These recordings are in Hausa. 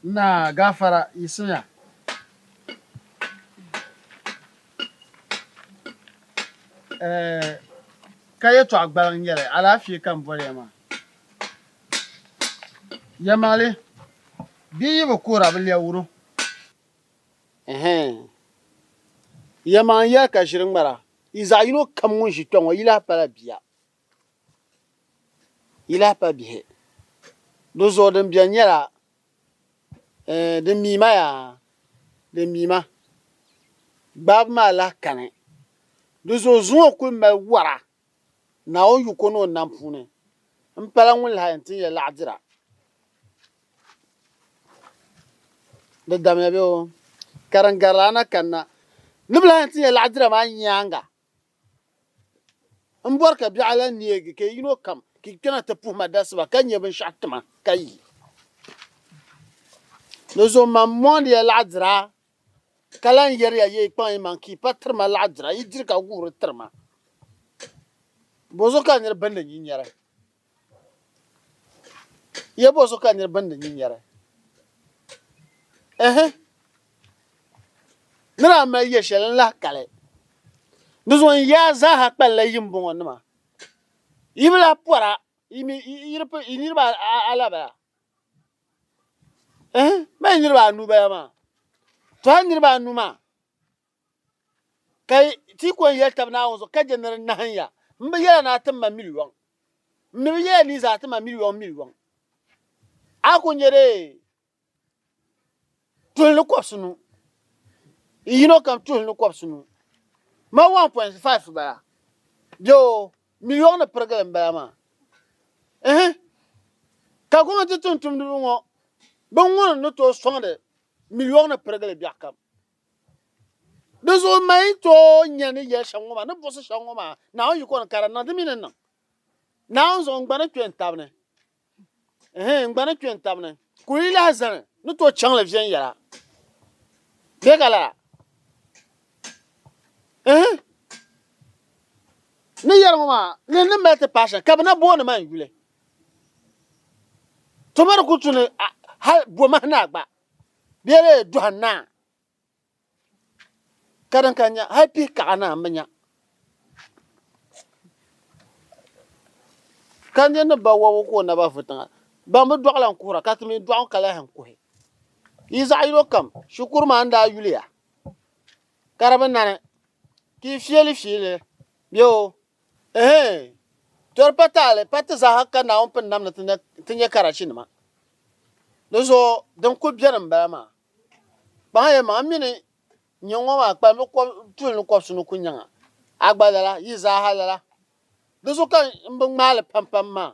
na gafara isinya kaye to agbalan yele alafi kan bole ma yamale bi bo kura bil ya wuro yaman ya ka shirin mara iza yino kam mun shi tongo ila para biya ila pa bihe do zo den biya nyara de mima ya de mima bab ma la kane do zo zuwa ku ma wara na o yu kono nampune mpala ngul ha ntin ya la'dira de damya be o karangarana kanna nibla ntin ya la'dira ma nyanga mborka bi ala niege ke yino kam ki kana ta puma dasba kanye bin shatma kai do zo ma monde ya la'dira kalan yer ya ye pan man ki patrma la'dira yidir ka guru trma bozo ka nyer banda nyinyara ye bozo ka nyer banda nyinyara nira ma ye shelen la kale nzo ya za ha kpalla yimbo nima yibla pora imi yirpa inirba alaba ma inirba nuba ma to inirba numa kai ti ko yel tabna onzo ka jener nahanya mbe yela na tamma million mbe yela ni za tamma million ako nyere tulnu kopsunu yino kam tulnu kopsunu ma 1.5 ba yo million na program ba ma ka ko ti tuntum du ngo bon won no to sonde million na program bi akam bezo mai to nyane ye shangoma na boso shangoma na on yiko kara na dimine na na on zo ngbana twen tabne ngbana twen tabne ku ila zan no to chang le vien yara de kala ni yar ngoma ni mete passion kabna bo na man yule to mar ku tune ha bo ma na gba biere do na kadan kanya happy kana manya kanje ne ba wo ko na ba futan ba mu doglan kura katmi doan kala han ko he iza iro kam shukur ma anda yuliya karaban nan ki fiele yo tor patale patza hakka na on pen namna tinya karashin ma dozo dan ko biyaran ba ma ba ya ma mini nyongo ma pa mo ko tulu ko sunu kunyanga agbadala yiza halala dozo kan mbang male pam ma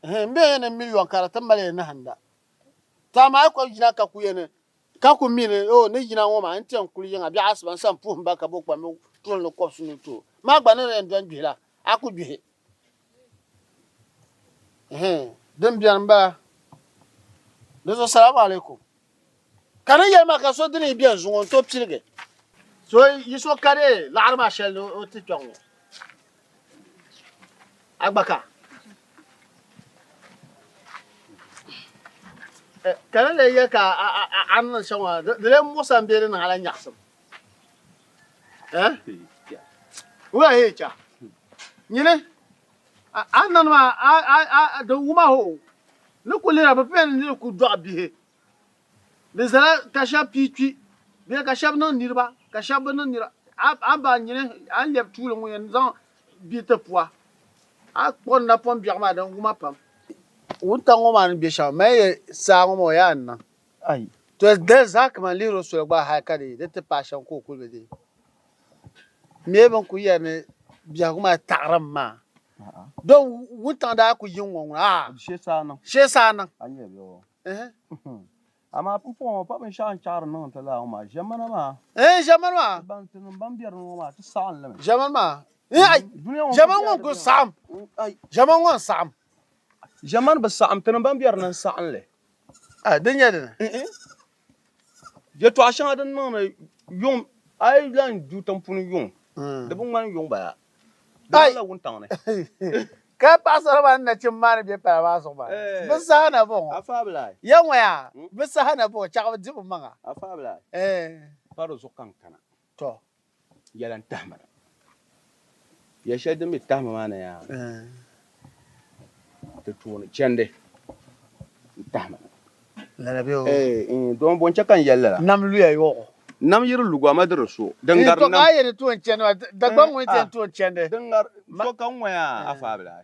mbe na million karata male na handa ta ma ko jina ka ku yene ka ku mine o ne jina ngo ma enten kulu yanga bi asban sam pu mba ka bo pa mo tulu ko sunu to ma gba ne ndwan dwila aku dwi dem bian ba dozo salamu alaikum kana yema ka so dini bian zungon to psilge so yiso kare la arma shel o ti tongo agbaka kana le ye ka an shawa de le musa mbere na ala nyaksam wa hecha nyine annan ma da wuma ho ne ko lera ba pen ne ku do bihe de zara ka sha pipi be ka sha nan nirba ka sha nan nira aba nyine an le tulo mo yen zan bi te poa a pon na pon bi ma dan wuma pam unta ngoma ni bi sha me sa ngoma ya anna ai to de zak ma liro so ba ha ka de te passion ko ko be de me ban ku ya ne biya kuma taram ma don wutan da ku yin won she sa nan anye yo ama pon pa ben shan char non ta la ma jamana ma ban tin ban biar no ma ta san le jamana ma jamana won ko sam jamana won sam jamana ba sam tin ban biar nan san le den ya den je to ashan den non yom ai lan du tampunu yom de bon man yom ba da la wutan ne ka pasara ba na cin mani be pa ba so ba bisa na bon afabla yanwa ya bisa na bon cha ba dibu manga afabla paro zo kankana to yalan tahmara ya shaidu mi tahma mana ya ta tuwani cende tahma la biyo don bon chakan yalla nam luya yo nam yir lugwa madara so dangar nam to nam ayi tuwon cende da gwan wani tuwon cende dangar so kan waya afabla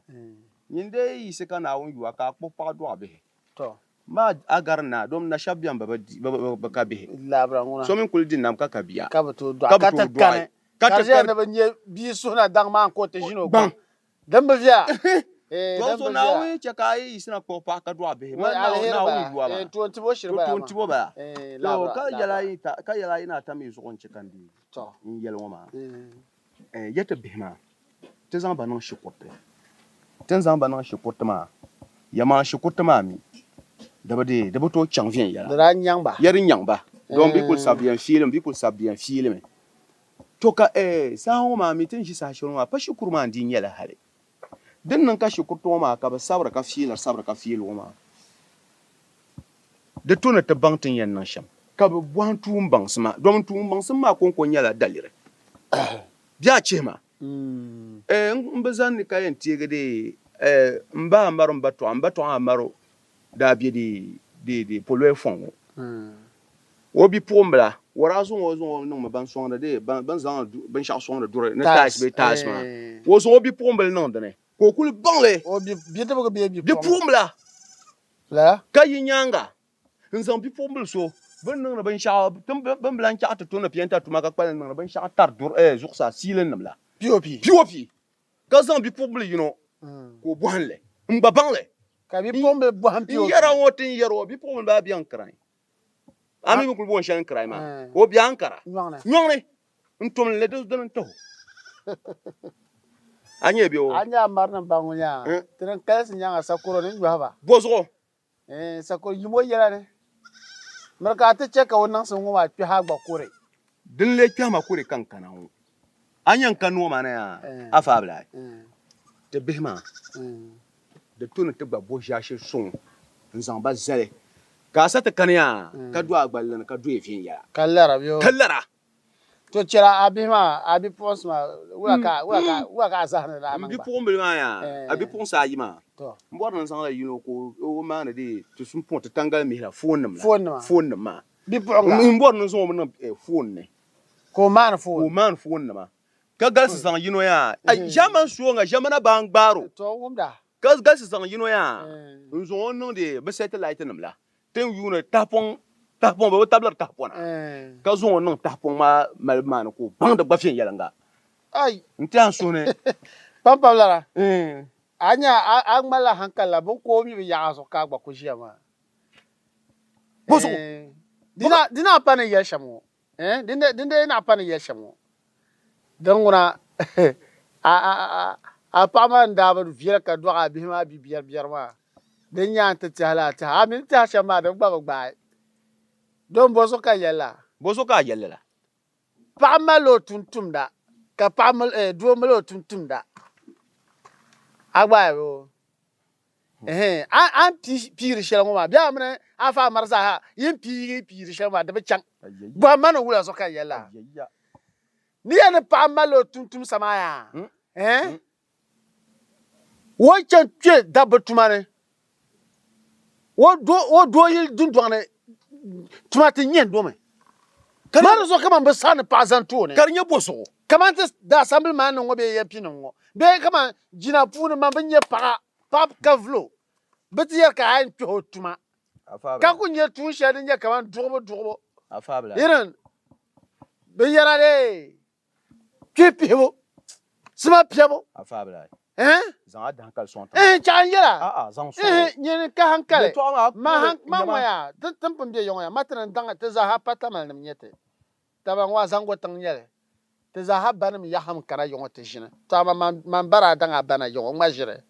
nyinde yi se kana won yuwa ka kpopa do abe to ma agarna dom na shabiyan baba ka be labra nguna so min kul din nam ka biya ka to do ka ta kane ka je na banye bi suna dang man ko te jino ba dan ba via dan so na wi che ka yi sina kpopa ka do abe ma na wi yuwa ba to tibo shirba to tibo ba labra ka yala ina ta mi so kon che kan di to in yelwa ma yete bihma te zan ba non shikote ten zan ba non shikote ma ya ma shikote ma mi daba to changvien yala da nyang ba yarin nyang ba don bi kul sabiyan film to ka sa ho ma mi tin shi sa shirun ma fa shukuru ma din yala hare din nan ka shukuru to ma ka ba sabra ka fil ma da to na ta bangtin yan nan sham ka ba buan tuun bang sama don tuun bang sama kon yala dalire biya ce ma mbazan ni kayan tigade mba ambato amaro da bi de polwe fon wo bi pombla wara zo no ma ban sonda de ban zan ban sha sonda dure na tas be tas ma wo zo bi pombla non dane ko kul bangle o bi de ko bi pombla la kayi nyanga nzan bi pombla so ban nan ban sha ban blan cha ta to na pienta to maka kwal nan ban sha tar dur zuksa silen namla piopi ka zan bi pombla ko bohanle mbabangle ka bi pombla bohan piopi yara wotin yaro bi pombla ba biyan krai ami ko bon shan krai ma ko biyan kara nyongne ntom le do don to anye bi o anya marna bangunya tren kales nyanga sakuro ni baba bozo sakuro yimo yara ne marka ta ce ka wannan sun wa fi hagba kore din le kyama kore kankana ho anyan kanu ma na ya afabla te bihma de tuna te gbabo jashi sun nzan ba zale ka sa ta kanya ka do agballan ka do efin ya kallara to cira abima abi ponsma wa ka zahna da bi pombe ma ya abi ponsa yi ma to mbor nan san ko o ma na de to sun ponta tangal mi la phone ma bi ponga mbor nan so mo phone ne ko man phone ma ka gal san ya ai jaman so nga jamana bangbaro to wumda ka gal san ya nzo no de be satellite nam la ten tapon ba tablar tapona ka zo non tapon ma malman ko bang da bafin yalanga ai ntan so ne pampablara anya an mala hankala bo ko mi ya so ka gba ko shiyama boso dina pana yashamo dinde ina pana yashamo danguna a pama ndaba vier ka do abi ma bi biar ma den ya ta tala ta amin ta shama da gba don boso ka yella pama lo tuntum da ka pama do lo tuntum da agba yo an piri shel ngoma bia mne afa marza ha yin piri shel ma da be chan ba man wula so ka yella ni ya ne pama lo tuntum sama ya wo chan tue da betumane wo do yil dun dwane tumati nyen do me mara so kama mbe sana pazanto ne karnya boso kama da assemble man ngo be yapi ngo be kama jina punu ma benye pap kavlo beti yer ka ay to tuma ka ku nye tu shedi nye kama drobo afabla iran be yara de kipibo sima piabo afabla zan adan kal son chan yara zan so nyen ka hankale ma ya tampum be yonga matran danga te za ha patamal nem nyete taba wa zango tang nyele te za ha banam ya ham kara yonga te jina taba man bara danga bana yonga ma jire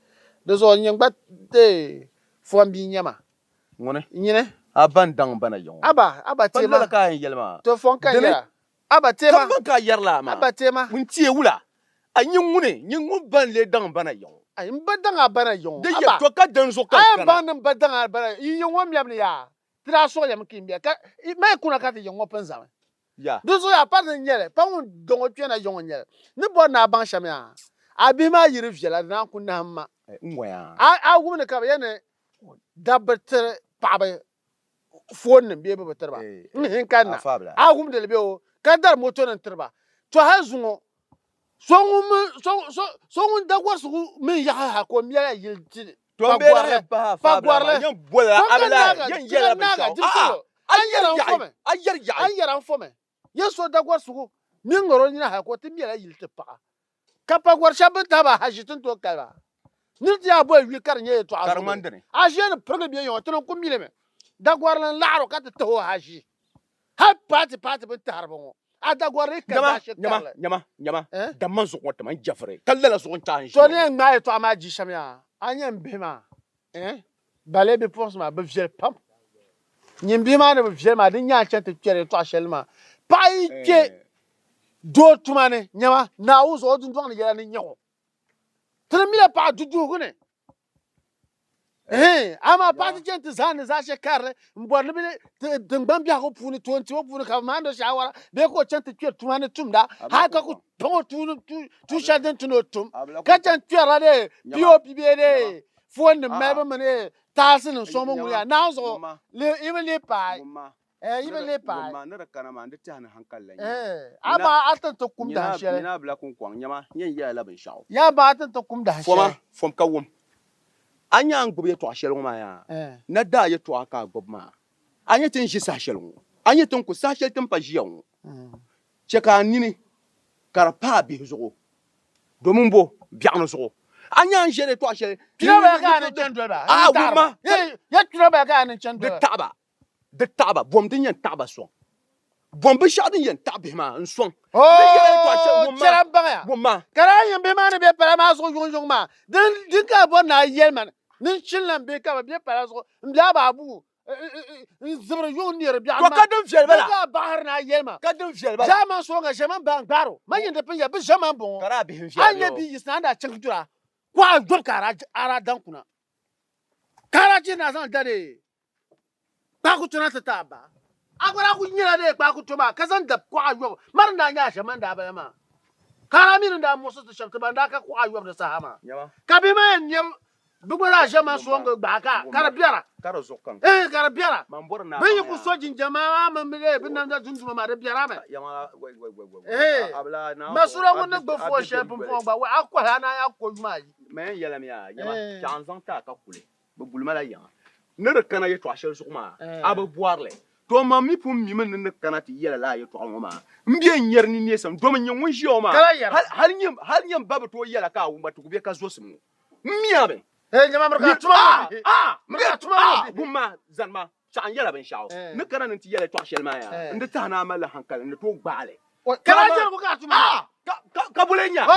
de zo nyen gbat te fombi nyama ngone nyine aban dang bana yonga aba tema la ka yelma to fon kan ya aba tema ka yarla ma aba tema mun tie wula a nyin ban le dang bana yonga ay mbadanga bana yon de ye to ka dan zo kan ay ban mbadanga bana yon wam yam ya tra so yam kimbia ka mai kuna ka te yon open zam ya do so ya pa de nyele pa un dongo twena yon nyele ni bo na ban shamia abima yiri viela na kunna hamma ngwa a wumne ka yene dabter paaba fon be be terba hin kanna a wumde le be o kadar moto nan terba to ha zungo songun dagwar su min ya ha ko mi ya yilti to be la pa fa yan bola abla yan yela ba shaw an yaran fome yeso dagwar su min ngoro ni ha ko ti mi ya yilti pa kapa gwar shabe taba hajitin to kalba nirti ya boy wi kar nye to karmandene a jene program bien yo to ko mileme dagwar lan laaro ka to haji ha pati be tarbo a dagwar ka ba shi kala nyama da man zo ko man jafre kallala zo ta shi to ne ma to ama ji shamya anya mbema bale be force ma be fiel pam nyimbi ma ne be fiel ma din nya chante kere to ashelma pa ike do tumane nyama na uzo odun don yela ni nyawo trimile pa dudu gune ama pa ti gente zane za she kar mbor bi dingban bia ko puni 20 o puni ka mando shawara be ko chante kwe tumane tumda ha ka ku to tu shaden tuno tum ka chan twera de pop bi de fon de mebe mane tasin so mo ya na zo le even le pa even le pa ma na kana ma ndati han hankalla ama atan to kum da shere ina bla kun kwang nyama yen ya la bin shaw ya ba atan to kum da shere fom ka wom anya ngube to shere ma ya na da ye to aka gob ma anya tin shi sa shere anya tin ku sa shere tin pa jiyan che ka nini karpa bi zo domin bo bi'an zo anya shere to shere kina ba ka ne chendro ba woma ya kina ba ka ne chendro de taba bom din yan taba so bom bi shadin yan tabe ma en son chera banga woma kara yan be ma ne be para ma so yong ma din ka bo na yel man nin chinlan be ka be para so mbia ba bu zibra yong ni re bia ma to ka din fiel bala ka bahar na yel ma ka din fiel bala jama so nga jama ba ngaro ma yin de pe ya be jama bon kara bi fiel anya bi isnanda chengtura kwa job kara ara dan kuna kara chi na san dade ba ku tuna ta ba agora ku nyira de ba ku tuma kazan da ku ayo mar na nya shaman da ba ma kara min da musu ta shafta ba da ka ku ayo da sahama ka bi ma nyam bugura shaman so ngo ba ka kara biara kara zokan kara biara man bor na bin ku so jin jama'a man bile bin nan da dunduma ma da biara ma yama abla na masura wona gbo fo she pon ba wa akwa na ya ko ma yi men yela mi ya yama chanzan ta ka kule bu bulma la yan ne de kana ye to ashel sukuma abu boarle to ma mi pum mi men ne kana ti yela la ye to ma mbie nyer ni ne sam do ma nyen won jio ma hal nyam baba to yela ka wumba to be ka zo simu miabe nyama marka tuma marka tuma bumma zanma chan yela ben shaw ne kana ne ti yela to ashel ma ya nda ta na mala hankal ne to gbale kana je ko ka tuma ka bulenya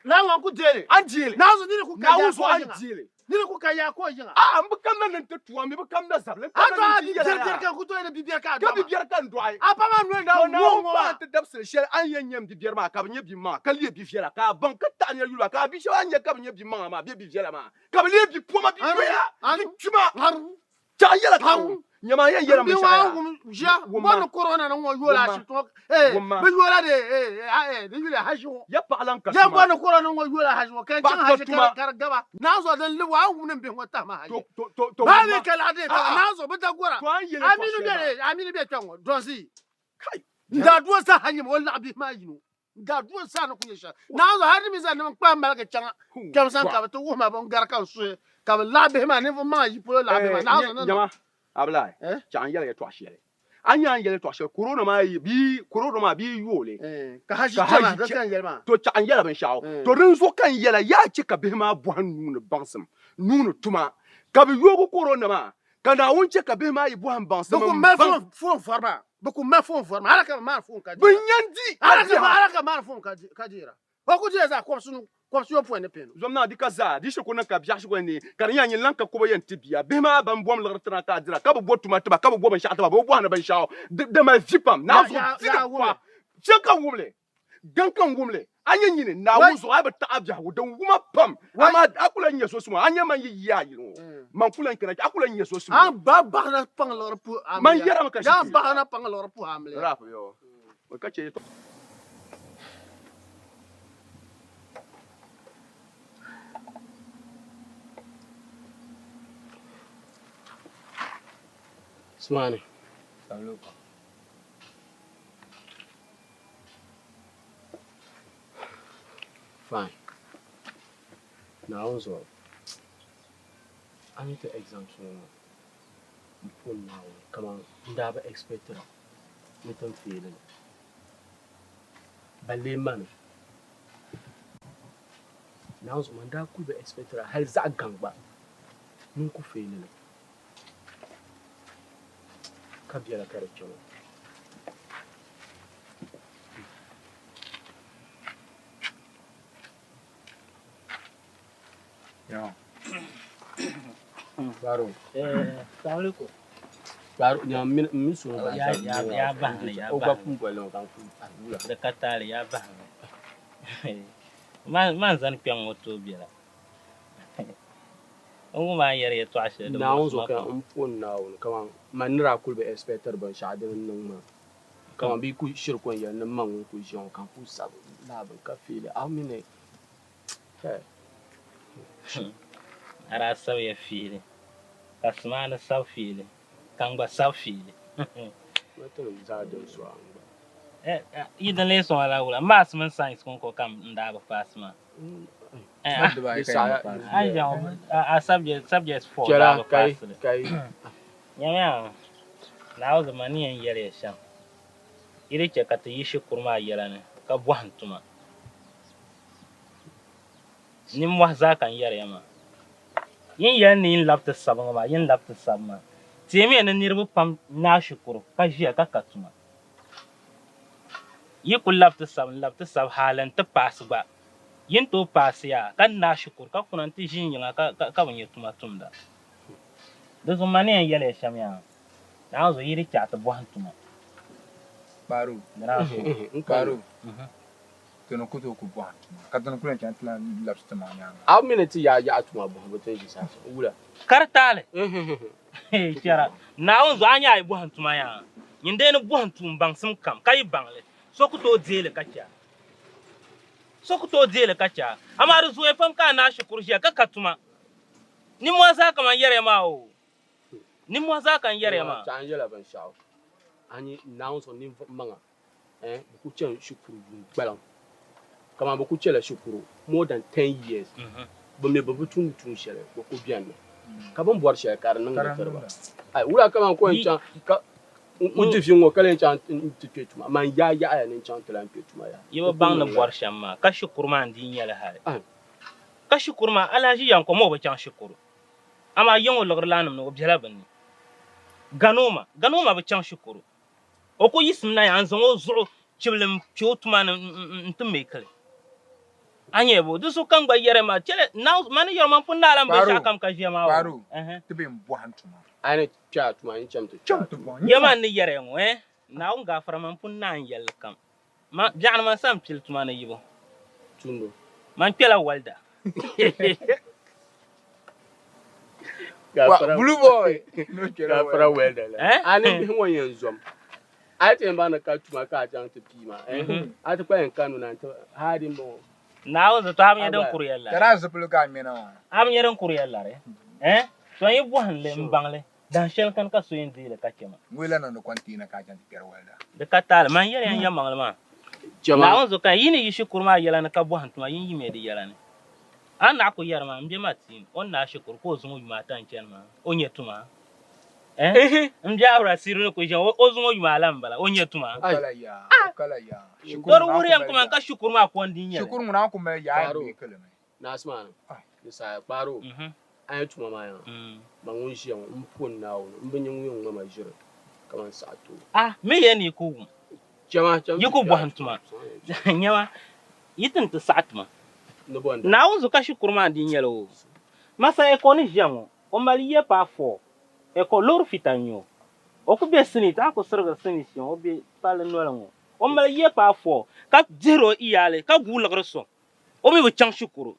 na wan ku dele anjile na zo ni ku ka ya ko anjile ni ku ka ya ko jinga mbukam na nte tuwa mi bukam na zable ata bibiyar kan ku to ne bibiyar ka ka bibiyar kan doai apa ma no da no ba te dabse shel an yenyem bibiyar ma ka banye bi ma ka liye bibiyar ka ban ka ta nya yulu ka bi shel an ye ka banye bi ma ma bi bibiyar ma ka liye bi poma bi ya chima ta yela ka nyama ye yela mi ja bon corona na ngo yola shi to bi yola de de yola hajjo ya palan ka ja bon corona ngo yola hajjo kan cin hajjo kar gaba na zo dan liwa ngunin bin wata ma hajjo to ba ne kala de na zo bi ta gora aminu be kan don si kai da duwa sa hanye wallahi bi ma yinu da duwa sa na kuye sha na zo har mi za na kwa malaka can kam san ka to ma bon gar kan su ka labe ma ne ma yi pulo labe ma na zo na abla chan yele to ashele anya yele to ashele corona ma bi yole ka haji jama da kan yelma to chan yele ben shaw to rin so kan yele ya ci ka be ma buhan nunu bansam nunu tuma ka bi yogo corona ma kana wunce ka be ma yi buhan bansam buku ma fon forma buku ma fon forma haraka ma fon ka bunyandi haraka ma fon ka dira ko ku je za ko sunu ko su point ne pen zomna di kaza di shiko na ka biya shiko ni kan nya nyin lanka ko bayan tibiya be ma ban bom la tana ka dira ka bo tuma tuba ka bo ban sha ta ba bo na ban sha de ma zipam na so diga kwa cheka wumle gankan wumle anya nyine na wuzo ay bata abja wo dan wuma pam ama akula nyeso suma anya man yi ya yi man kula kana akula nyeso suma an ba bagna pangalor pu amle man yara maka shi ya bagna pangalor pu amle rap yo ka ce to Smani. Fine. Now also, I need to exam soon. Before now, come on, never expected. Little feeling. Ballet man. Now so man that could be expected. Hell that gang back. Nunca feeling. Kabia la character. Yeah. Baru. Assalamualaikum. Baru yang min suruh Ya bah ya Oh, bah. bapun boleh orang pun. Dekat tali ya bah. Man zan piang moto biara. Ongu ma yare to ashe da. Na on zo kan pun na on kaman manira kul be expecter ban shadin nan ma. Kaman bi ku shirkon ya nan man ku jon kan fu sab la ban ka fili amine. Hey. Ara saw ya fili. Kasmana saw fili. Kangba saw fili. Matan zadin su an ba. Idan le so ala wala mas man science kon ko kam nda ba fasma. A subject for Jara kai. Nyama na o zamani yan yare shan. Ire ce ka ta yi shi kurma yara ne ka buhan tuma. Nin wa za kan yare ma. Yin yan ni yin lapta sabon ma yin lapta sabma. Temi na nirbu pam na shukuru ka jiya ka katuma. Yi ku lapta sab halan ta pasu ba. Yin to pasiya kan na shukur ka kunan ti jin yin ka ban yetuma tumda. Da zamani yan yare sham ya. Na zo yiri ta buhan tuma. Baru. Baru. Tono kuto ku buhan. Ka tono kulen chan tlan lapsta manya. Amine ti ya atuma bo boten ji sa. Wula. Kartale. Kira. Na on zo anya ai buhan tuma ya. Yin dai na buhan tum bang sum kam kai bangle. So ku to dele ka kya. Sokuto dele kacha amaru zuwe pam ka na shukuru shi ka katuma ni mo za ka man yare ma o ni mo za kan yare ma ta an yela ban shawo ani now so ni manga ku chen shukuru balan kama ba ku chela shukuru more than 10 years ba me babu tun shere ko ku biyan ka ban buwar shi ka nan da tarba ai wura kama ko en chan ka unti fi ngo kalen chan tituma man ya aya nin chan tlan tituma ya yiba bang na bor shamma ka shukuru man din yala hare ka shukuru ma alaji yan ko mo ba chan shukuru ama yongo logr lanum no objala banni ganoma ba chan shukuru o ko yism na yan zongo zuru chiblem piotuma ntum mekale anye bo dusu kan ba yere ma tele now man yor man pun dalam ba shakam ka jema Baru. Tibe buhan tuma. ane cha tuma ni chamto yaman ni yere ngo na un ga fara man pun nan yel kam ma jaan man sam pil tuma na yibo tundo man pela walda Blue boy. No ga fara welda la ane bi won yen zom ate ba na ka tuma ka jan te pima ate kwa en kanu na ta hadin bo na un to am yedan kuryalla Kara zupulu ka mena. am yedan kuryalla re to yibo hanle mbangle dan shel kan ka suyin dile ka kema Ngwela no kwantina ka jan tiper welda. de katal man yere yan yamangle ma na un zo kan yini yishi kurma yala na ka bo hantuma yin yime de yala ne an na ko yar ma mbe matin on na shukur ko zungu ma tan chen ma onye tuma mjabra siru ko jan o zungu ma lambala onye tuma Kala ya. Dor wuri am kuma ka shukur ma ko ndin yala Shukur muna ku me ya bi kalame. na asma ni sa baro ane tuma ma ya bangun shi yan mpon na wo mbinyin yin ngama jira kaman sa to me ye ni ku jama yiku bo hantuma nyawa yitin to satma no bonda na unzu ka shukur ma ndin yala o masa e ko ni jango o mali ye pa fo e ko lor fitanyo o ku be sini ta ko serga sini si o be pale no la ngo o mal ye pa fo ka zero iyale ka gulagre so o mi bu chang shukuru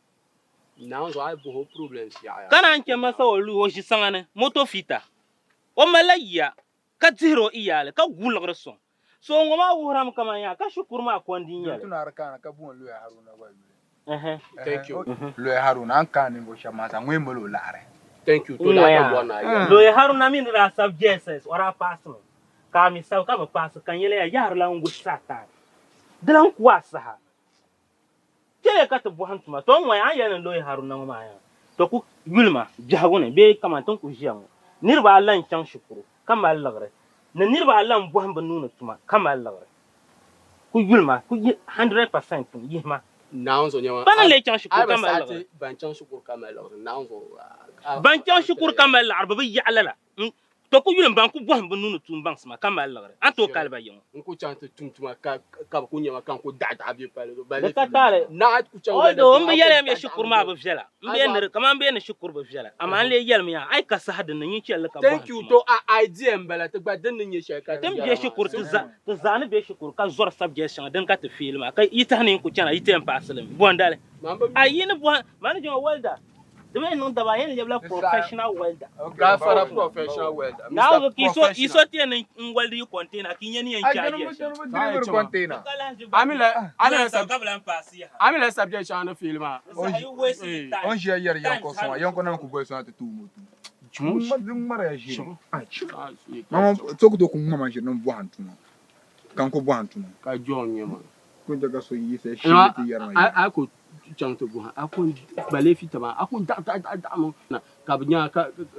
Now so I have a problem. kana anke masa o lu o shi sangane moto fita o mala ya ka zero iyale ka gulagre so ngoma wuram kama ya ka shukuru ma ko ndin ya tuna arkana ka buon lu haruna wa Thank you. lu haruna an kan ni bo shama sa ngwe mo lo lare Thank you. To that one. lo ya haruna min ra subjects ora pass ka mi sa ka ba pass kan yele ya yar la ngu sata dalan kwasa ha tele ka to buhan tuma to ngwa ya yana lo ya haruna ma ya to ku yulma jahagone be kama ton ku jiyan nirba lan chan shukuru kama lagre na nirba lan buhan banuna tuma kama lagre ku yulma ku 100% yima Now so nyama. bana le chan shukuru kama lagre Ban chan shukur kama lagre. Now so. ban chan shukur kama larba bi ya'lala to ku yulma ban ku buhan banuna tum ban sama kama lagre an to kalba yin Nku chan to tumtuma ka ku nyama kan ku da bi pale. da ka tare Na ku chan. odo mbe yele me shukur ma ba fjala mbe ne kama mbe ne shukur ba fjala amma le yel mi ya ai ka sa hadin nan yin ce ka Thank you to idea mbala ta gba dan nye sheka. dem je shukur to zani be shukur ka zor suggestion dan ka ta film ka ita ne ku cana ita en pasalim bondale ayi ne bon man jo welda de me non da ba yen lebla professional welder Gafara professional welder. now iso tie ne welder you container kinye ni en charge container Amila subject on the film. on je yer yan ko so yan ko na ko boy so atu motu mara ya jiro mama to ko ko mama je no bo antuma kan ko bo antuma Ka John Yema. ko jaga so yi se shi ti yer ma I could jump to go. I couldn't believe it. I couldn't that. Kabnya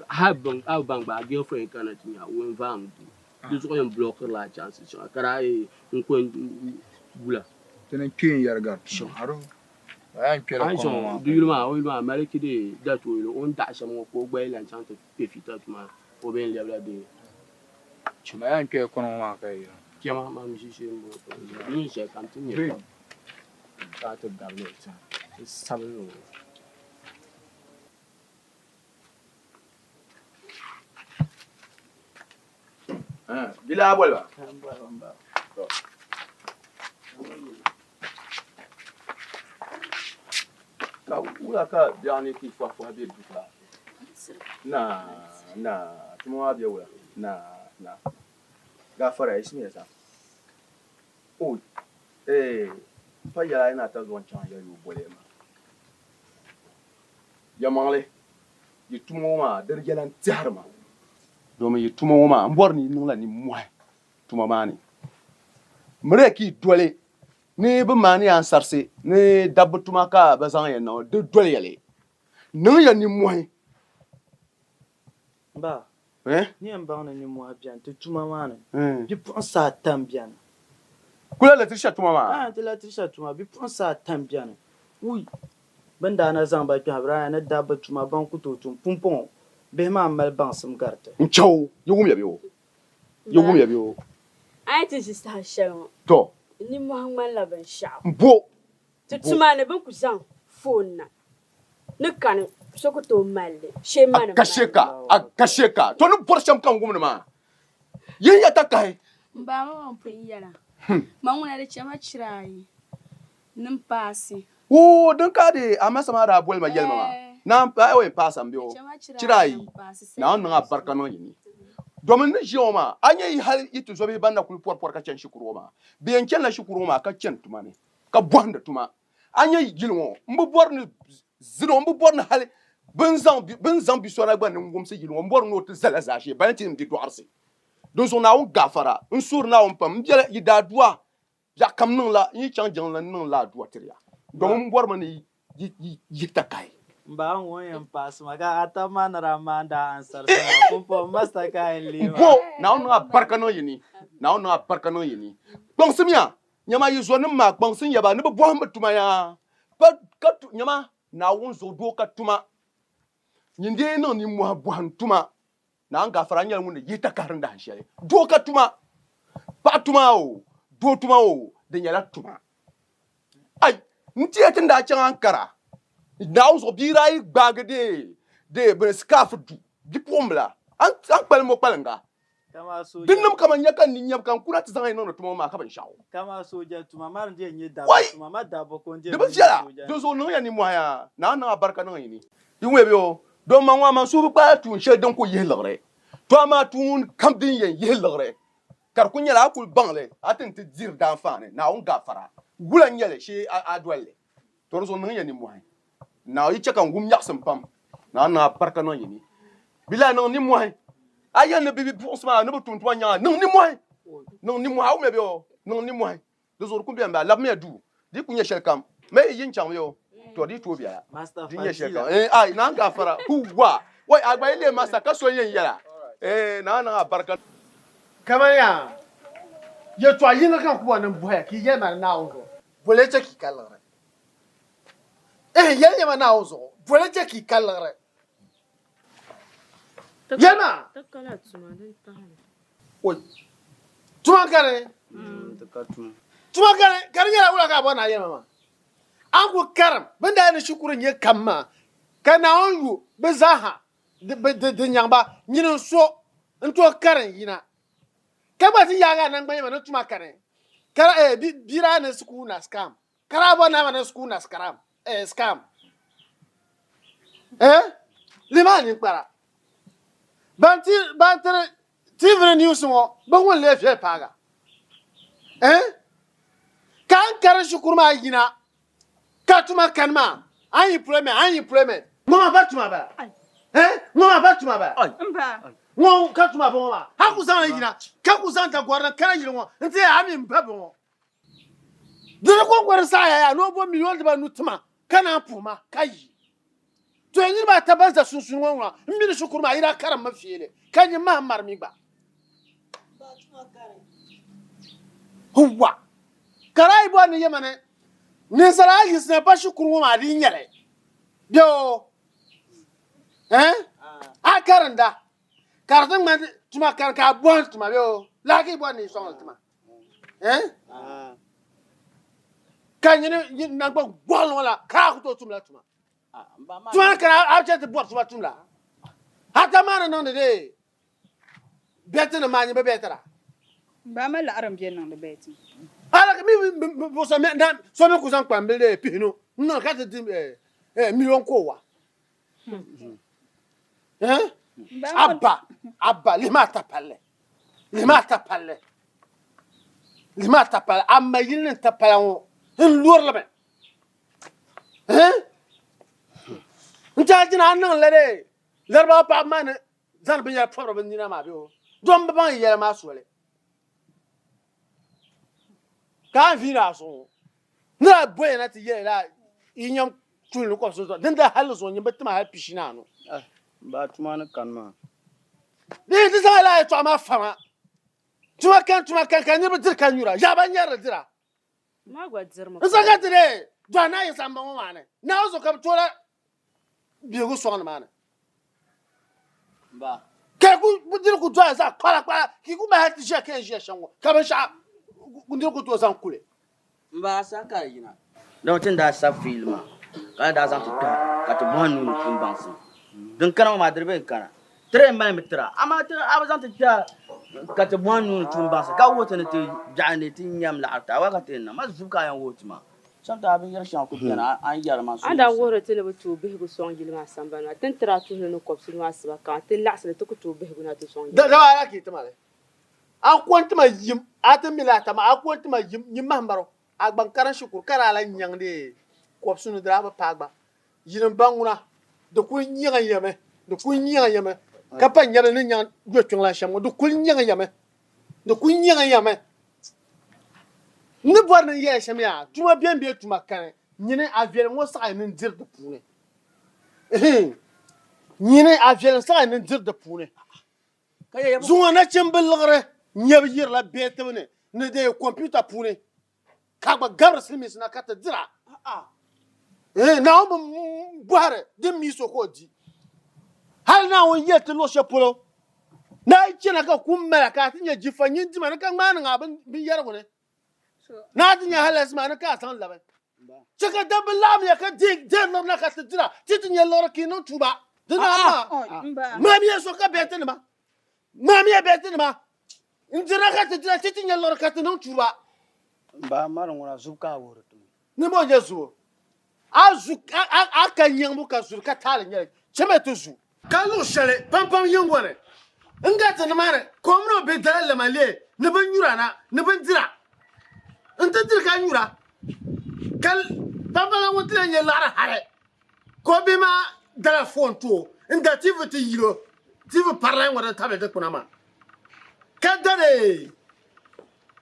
have bang ba girlfriend kana tinya when vam. This one block la chances. Kara nkwen bula. tenen kin yer gar aro ayan kera I ko saw mama do you know America day that will on that some ko gbe la chance to pay fit ma o ben level day. chuma ayan ke ko mama kai Kiama ma mi shi mbo. Ni she kan tinya. Ka to government. Sabe bila bolba ka wula ka biani ki fwa be dukla na tumo abia wula na gafara ismi yasa o fa ya ina ta zuwan can ya yu bole ma ya mangle yi tumo ma dargelan tiharma domin yi tumo ma mbor ni nungla ni mwa tuma mani mre ki dole ni be mani an sarse ni dab tuma ka bazan ya no de dole yale nun ya ni mwa ba ni en ba ni mwa bien te tuma mani eh bi pon sa tam bien kula la tisha tuma ma te la tisha tuma bi pon sa tam bien oui banda na zan ba ki habra na dab tuma ban ku to tum pumpon be ma mal ban sum garte nchaw yugum ya biyo ai tin sister Sharon to ni Muhammad laban sha mbo tutuma ne ban ku zan phone na ne kan soko to malle she mana akasheka to nu porsham kan gumna ma yin ya takai Ba ma mpin yala. Manguna da chama chirai. Nim pasi. o dan ka de amasa ma da bol ma yelma ma na ai pasa mbio chirai na on nga barka no yini domin ni joma anye hal itu zo be banda kul por ka chen shukuru ma bien chen la shukuru ma ka chen tuma ne ka bonda tuma anye gilwo mbu bor ni zino mbu bor na hal ben zan bi sona gban ngum se gilwo mbor no te zala zaje ban tin di doarse don so na on gafara un sur na on pam jele yida dua ya kam nun la yi chan jang la nun la dua triya domin bor ma ni yi takai ba won yan pas maga atama na ramanda ansar sa kumpo masta kai liwa bo na on barka no yini bong simya nyama yi zo nim ma bong sin yaba ni bo ham tuma ya ba ka nyama na won zo do ka tuma nyinde no ni mu bo han tuma na an gafara nyal mun yi takarin da hanshe do ka tuma ba tuma o do tuma o de nyala tuma ai ntiye da can ankara na zo birai gbagede de ben scarf du dipomla an kwel mo kwalenga Kama soja. Dinam kama nyaka ni nyam kan kura ti zanga no tuma ma ka ban shawo. Kama soja tuma mar je nye da. Wai! Tuma ma da bo kon je. De ba fiala. Do so no ya ni mo ya. Na barka no yini. Yinwe bi o. Do ma wa ma su ba tu she don ko ye lagre. To ma tun kam din ye lagre. Kar kunya la kul bangle. Atin ti dir dan fane. Na on gafara. Gula nyele shi a dwelle. To so no ya ni mo. Na yi chaka ngum yak sam pam. Na barka no yini. Bila no ni mo. Ayen ne bibi pour sama ne butun to nya non ni moi ou me bio non ni moi de zo ku bien ba la me du di kunya shelkam me yin cham yo to di to bia di nya shelkam ai na ga fara huwa wai agba ile master ka so yin yara na barka kamanya ye to yin kan ku wannan boya ki ye ma na ozo bole che ki kalare ye ma na ozo bole che ki kalare Yema. Oi. Tuma kare. Tuma kare, kare yara wula ka bona yema ma. An ku karam, banda ne shukurin ye kamma. Kana onyu bezaha de nyamba, nyino so nto karen yina. Kaba ti yaga nan gbanye ma tuma kare. Kara bira ne sku na scam. Kara bona ma ne sku na scam. Scam. Limani para. Bantir TV news mo bangun le fe paga kan kar shukurma yina katuma kanma an employment mama batuma ba mama batuma ba Mba. ngo katuma ba mama ha ku san yina ka ku san ta gwarna kana yina ngo nte ami mpabo ngo dole ko gwar sa ya no bo million de ba nutuma kana puma kai to yin ba ta banza sunsun wanwa mbiri shukurma ira karam mafiyele kanyi ma marmi ba huwa karai bo ni yemane ni sara yisne ba shukuru ma di nyale yo a karanda kartan ma tuma kar ka bon tuma yo lagi bo ni songal tuma kanyi ni na gbo gwal wala ka ku to tuma tuma tuma kana abject bot tuma tuma hata mana non de bete na manyi be betara Ba ma la aram bien nan de beti. ala mi bo so me ku san kwambele pino no ka te million ko wa abba limata palle amma yin ta palan in lor la be ntajina nan la de larba pa man zan bin ya foro bin dina ma biyo don ban yele ma sole kan vina so na boye na ti yele la inyam tulu ko so den da halu so nyim betima ha pishina no Ba tuma na kanma. de ti sa la to ma fama tuma kan kan ni bitir kan yura ya ban yara dira Ma gwa dirma. nsaka tire jana yi samba mo mane na so kam tola biego so na mane Ba. ke ku budir ku to za kala ki ku ba hati je kan je shango ka ban sha kundir ku to zan kule Ba sa ka yina. Don tin da sa filma. Ka da za ta ka bonu ni kin bansi. Don kana ma dirbe kana. Tre ma mitra. Ama tra abazan ta ka bonu ni kin bansi. Ka wota ne ti jani tin yam la arta wa ka tin na ma su ka yan wota ma. Santa abin yar shan ku kana an yar ma su. Anda woro tele bu tu bihu song jilma sambana tan tratu no kopsu no asba ka tan lasle to ku tu bihu na tu song. da wala ki tamale an kwanta ma yim atan milata ma an kwanta ma yim mahbaro agban karan shukur kara la nyangde ko sunu draba pagba yin banguna da kun nyiga yame ka pa nyala ni nyang gotun la shamo da kun nyiga yame ni bor ni ye shame ya tuma bien tuma kan nyine aviel ngo sa ni dir de pune nyine aviel sa ni dir de pune zuwa na chimbilgre nyab yir la betene ne de computer pune ka ba gabra slimis na kata dira na o boare de miso ko di hal na o yete lo shapolo na china ka kummela ka tinya jifanyin di man ka ngana ngabin bin yargo ne na tinya halas man ka san laban chaka dablam ya ka dig den na ka dira titinya lor ki no tuba dina ma Mba. mami so ka betene ma Ndira ka tira titi nyalor ka tinu chuba. Ba mara ngona zuka woro tu. Ni mo jesu. Azu aka nyambu ka zur ka tale nyale. Cheme tuzu. Kalu shale pam yengone. Ngata na mare komno be dala male ne ban yura na ne ban dira. Nta dir ka yura. Kal pam wontra nyala hare. Ko be ma dala fon to. Nda tivete yiro. Tive parler ngora tabe de kunama. Kadare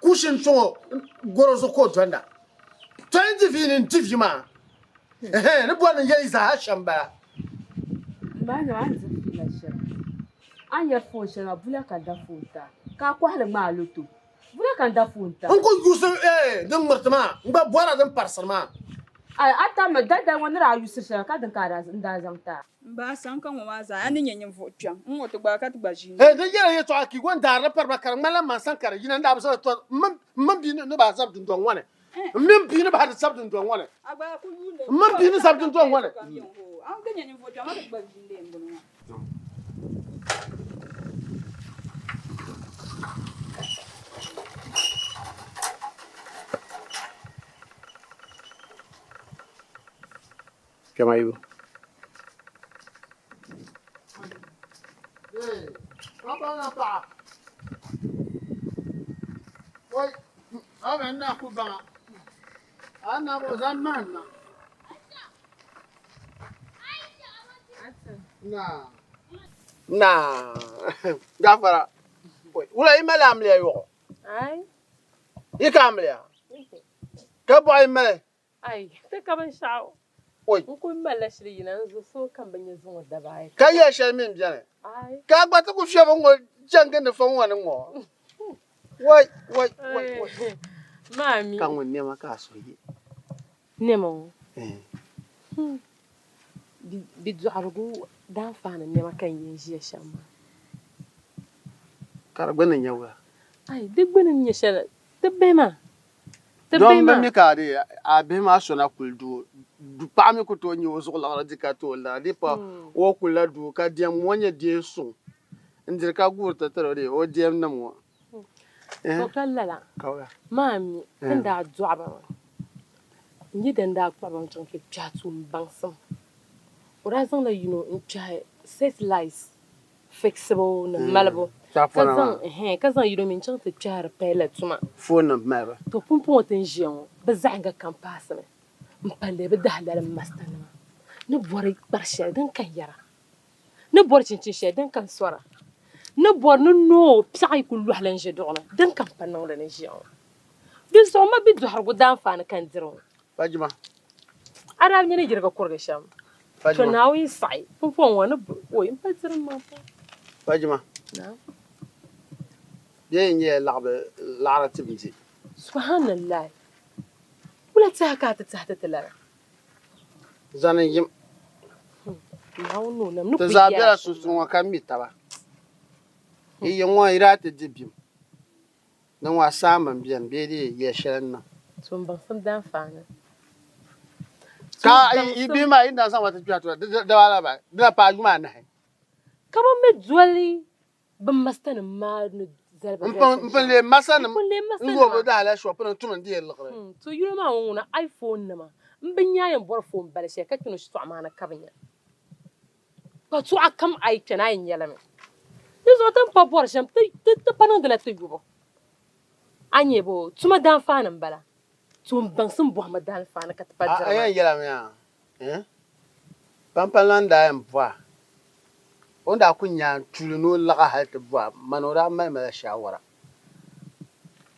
kushin so gorozo ko twanda. Twenty vinin tivima. Ne bwana yeli za shamba. Mbana anza fila shara. Anya fon shara bula ka da fonta. Ka kwala ma loto. Bula ka da fonta. Onko yusu dan martama, ngba bwana dan parsama. Ai ata ma dada wani ra yusu shara ka dan ka da zamta. Ba san kan wa za ani nyenyen vo twan. Ngoto gba ka tugba jini. Dan yele yeto aki gon dar parba kar mala man san kar yina nda ba to mam bi ne ba zab dun don wane. Mem bi ne ba zab dun don wane. Agba ku yule. Mam bi ne zab dun don wane. An ga nyenyen vo twan ma tugba jini ngono. Kamayu. Papa na pa. Woi, amen na ku ba. Ana bo zaman na. Na. Gafara. Woi, ula imala amle yo. Ai. Ikamle. Ka boy male. Ai, ta kaban shawo. Oi. Ko mala shiri nan zo so kan banye zo da bai. Ka ye she min biane. Ai. Ka gba ta ku fie bo ngo jange ne fon woni ngo. Woi. Mami. Kan woni ma ka so yi. Nemo. Eh. Bi zuargo dan fana nema kan yin jiya shamba. Kar gbenin yawa. Ai, duk gbenin ya shara. Tabbe ma. Don be mi ka de a be ma so na kuldu. Du pa mi ko to nyi wo so la dika to la di pa wo kula du ka dem wonye de so. Ndir ka gurta taro de o dem na mo. Ko kallala. Kawga. Mami, tanda zuaba. Ni danda kwa ban ton ke chatu bangsam. Urazan la in chai set lies fixable na malabo. Kazan min chance char pele tuma. Phone maba. To pumpo ten jion, bazanga kan pasame. Mpalle bedahla la mastana. Ne bori barshe dan kan yara. Ne bori cincin she dan kan sora. Ne bori no psai kullu halan je dona dan kan panon la ne jion. Biso ma bidu har gudan fa na kan diro. Fajima. Ara nyene jirga kurga sham. Fajima. To now is sai. Pumpo wona boy mpatsirin ma fa. Fajima. Na. Ye la'ra tibnti. Subhanallah. Wala tsaka ta tala. Zanin yim. Nauno nam nu To zabira susun wa kan mitaba. Yi yanwa irate dibim. Nan wa saman biyan be de ye shirin nan. Tun ban san dan fana. Ka ibi ma inda san wata tuwa da wala ba. Da pa juma na. Kama me zwali ban mastan ma nu zalba. Mpan le masana. Ngo da ala shop na tuman di yelqre. To you ma wona iPhone nama. Mbanya yan bor phone bala she ka kinu shi to amana kabanya. Ba to akam ai kana yin yalame. Nizo tan pa bor sham te panan de la tugo. Anye bo tuma dan fana bala. Tum ban sun bo ma dan fana ka ta jara. Ayan yelame ya. Pampalanda en bwa. Onda kunya tulunu laga halta bwa manora mai ma shawara.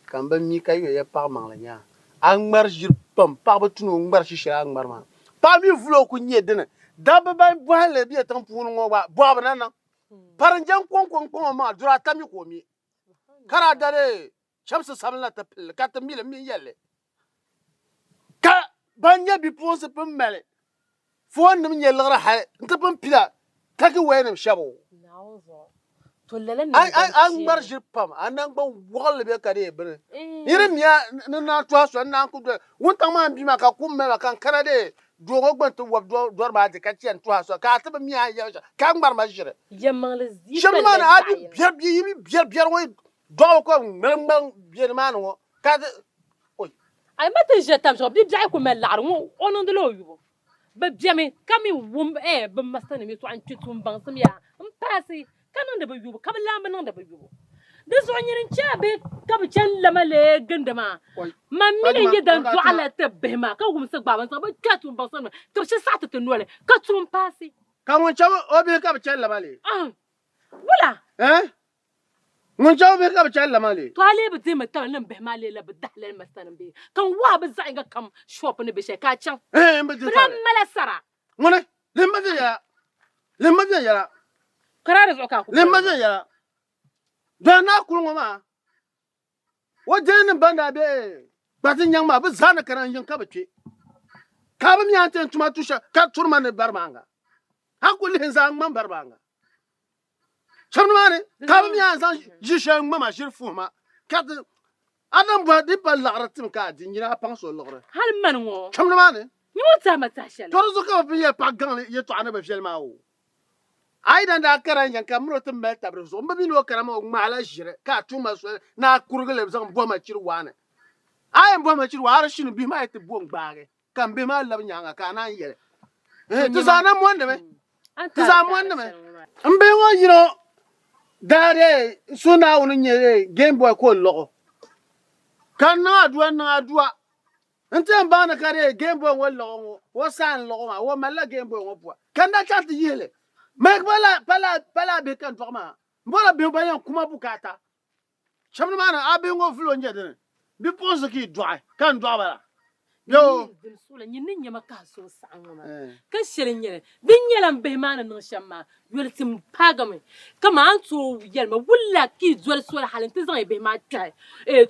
Kan ban mi kayo ya pa mangla nya. Angmar jir pam pa batunu ngbar shi shira angmar ma. Pa mi vlo kunye dene. Daba ban bwa le bi tan punu ngwa bwa banana. Paranjan kon ma dura tami ko mi. Kara dare shamsu samla ta pil ka ta mile mi yelle. Ka banya bi ponse pum mele. Fo nim nyelra ha nta pum pila. Kaki wayanam shabo. Nauzo. To lalan An bar jirpam anan ban wogol be kare bre. Yirim ya na to so na ku de won tan ma bi ma ka kum me kan kanade dogo gban to wob dor ba de ka cien to so ka ta mi ya ka ngbar ma jire. Yamang le zi. Shamman abi bier wo do ko ngam bien manu ka oi ay mata jetam so bi jay ko mel lar ngo onon de lo yubo ba biame kami wum ba masana mi to an tutum bang sam ya mpasi kanon de ba yubo kam lamb non de ba yubo de so nyirin chabe kam chan lamale gandama ma mi ye dan to ala tabema ka wum sa baban sa ba katum bang sam to shi sa to nole ka tum pasi kan won chawo obi ka ba lamale wala من جاوب هيك بتشعل مالي طالب زي ما تقول لهم بهمالي لا بدحل المستنم بي كان واب الزعيق كم شوب نبي شيء كاتشان بدي لما لا سرع منى لما في يلا قرار زوكاكو لما في يلا ده ناكل ما وجين بنا بي بعدين يوم ما بزانا كران يوم كبتشي كابم يانتين تما توشا كاتور من برمانغا هاكل هنزان من برمانغا شنو ماني كابم يانزان جيشان ما شرفوما كات أنا بدي باللغرتم كادي نينا بانسو اللغرة هل منو شنو ماني نيوتا ما تاشل ترزقه بيه باغان يتوانا بفشل ماو أيضا دا كران يان كامرو تمبل تبرزو مبينو كرامو ما على جيره كاتو ما سو نا كورغل بزان بوما تشيروانا أي بوما تشيروا شنو بيما يتبون باغي كان بيما لب نيانغا كانا يله تزانا موندمه تزانا موندمه مبيو يرو dare suna woni nyere game boy ko logo kan na adua ente mbana kare game boy wo logo wo san logo ma wo mala game boy wo po kan da chat yele mek bala be kan forma mbola be bayan kuma bukata chamna mana abe ngo flo nyede bi pose ki doa kan doa bala yo sula nyinni nyama ka so sangoma kan shere nyere bin yelam be mana no shamma yoltim pagame kama anto yelma wulla ki zol sula halin tizan be ma trai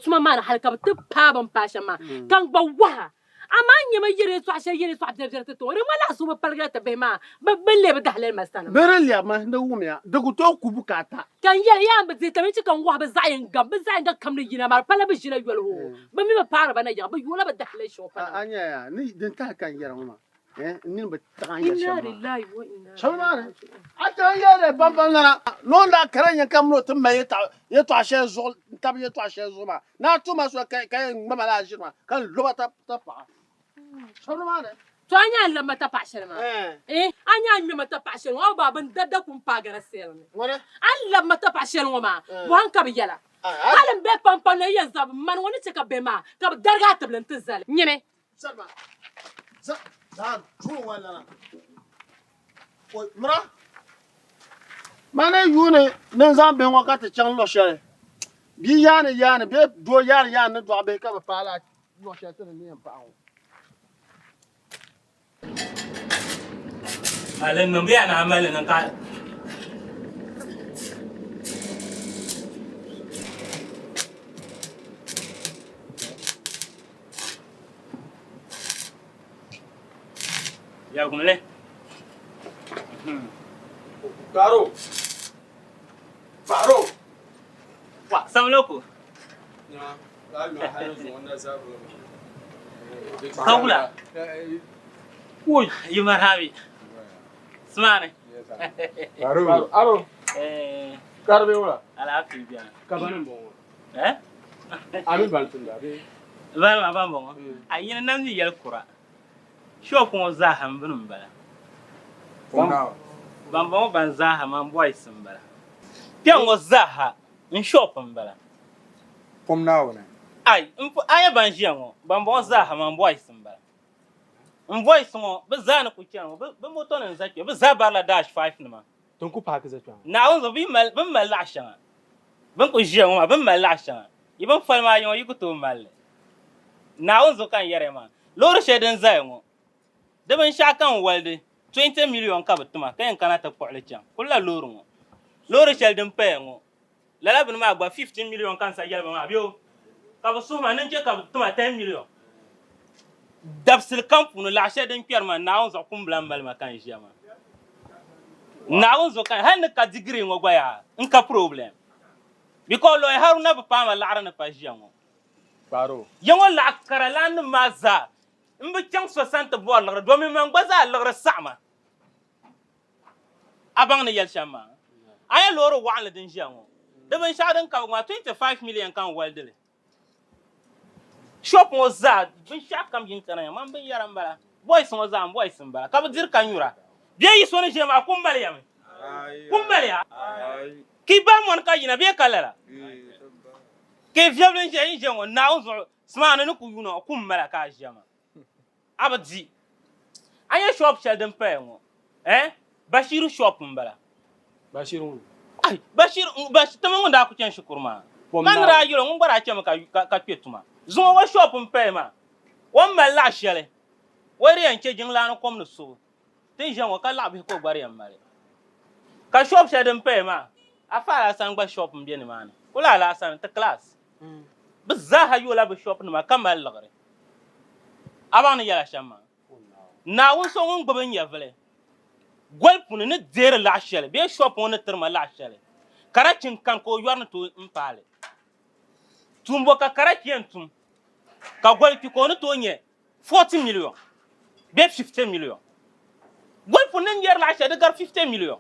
tuma mana halka ta paban pashama kan ba wa ama nyama yere to ashe yere to abdel to re wala so ba palga ta be ma ba belle ba dahlal masana berel ya ma da wumya da ku to ku bukata kan yel ya ba zai tamin kan wa ba zayin gam kam ne yina mar pala ba jina yol ho ba mi ba para ba na ya ba yola ba dahlal sho fa anya ya ni din ta kan yara ma ni ba ta kan yara inna lillahi wa inna shawara ata yare bamban na non da karanya kam no tum mai ya to ashe zo tab ya to ashe zo ma na to ma so kai mama la jirma kan loba ta pa shawara to anya lama ta pasher ma anya nyama ta pasher wa baban dadda kun pagara sel ne wala an lama ta pasher ma bo han ka yala alam be pampana yan zab man woni ce ka be ma ka darga tablan tizal nyime salma za tu wala o mra mana yune nan zan be wakati chan lo shere bi yana be do yana do be ka ba pala lo shere tan ni pa Alin nan biya na amalin nan ka ya gumle Faro wa samloko kawla uy yimarhabi Smane. Aro. Karbe wala. Ala fi biya. Kabanin bon. Ami baltunda be. Ba bon. Ayin nan ni yel kura. Sho ko za ham bunum bala. Bon ban za ha man boy sim bala. Pian wo za ha in shop bala. Pom na wona. Ai, aya ban jian bon za ha man boy sim bala. Voice mo be zana ku kyan be moto nan zaki be zabala dash 5 nima Ton ku pa ka zatwa. na on zo bi mal la shan ben ko je ma ben mal la shan ibn falma yon yiku to mal na on zo kan yare ma loro shedin zai mo da ban sha kan walde 20 million ka batuma kan kana ta kwale kyan kullu loro mo loro shedin pe mo lala bin ma gba 15 million kan sa yalba ma biyo ka ba so ma nan je ka batuma 10 million dabsil kampunu la shedin pierma na on zo kumblan bal makan jama na on zo kan han ka degree ngo baya nka problem because lo haruna ba pama la arana pa jama Faro. yango la karalan maza mbi chang 60 bol la do mi man gbaza la sama abang ne yel shama ay loro wala din jama da ban sha dan ka ma 25 million kan waldele shop mo za ban sha kam yin kana man ban yaran bala boys mo za boys bala ka dir kan yura biya yi soni je ma kun bal yame kun bal ya ki ba mon ka yina be kalala ke fiable je yin je ngo na unzo smana ne ku yuno kun bala ka jama abadi anya shop shall dem pay ngo Bashiru shop mbala Bashiru ai Bashir tamo nda ku chen shukurma kan ra yiro ngora chem ka petuma zo wa shop mpe ma won mala shele wari an ce jin lanu kom no so tin jan wa ka labi ko gbari am mare ka shop shall dem pay ma afara san gba shop mbe ni man kula la san ta class bizaha yola be shop ni ma kamal lagre abana yala shamma na won so ngon gboben yavle golpun ne dere la shele be shop on terma la shele karachin kan ko yorna to impale tumbo ka karachien tum ka golpi ko ne to nye 40 million be 50 million golpun ne yer la shele gar 50 million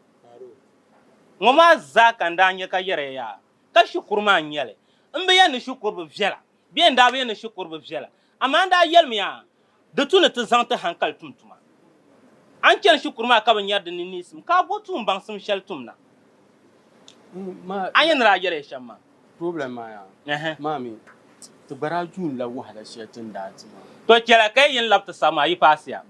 ngoma zaka ndanye ka yere ya ka shukurma nyele mbe ya ne shukur be vela be nda be ne shukur be vela amanda yelmiya de tout ne te zante hankal tumtuma an ken shukurma ka ban yarda ni nisim ka botum ban sum shel tumna ma ayen ra yere shamma problem ma ya mami to barajun la wahda shetin da ti to kela kai yin lapta sama yi pasiya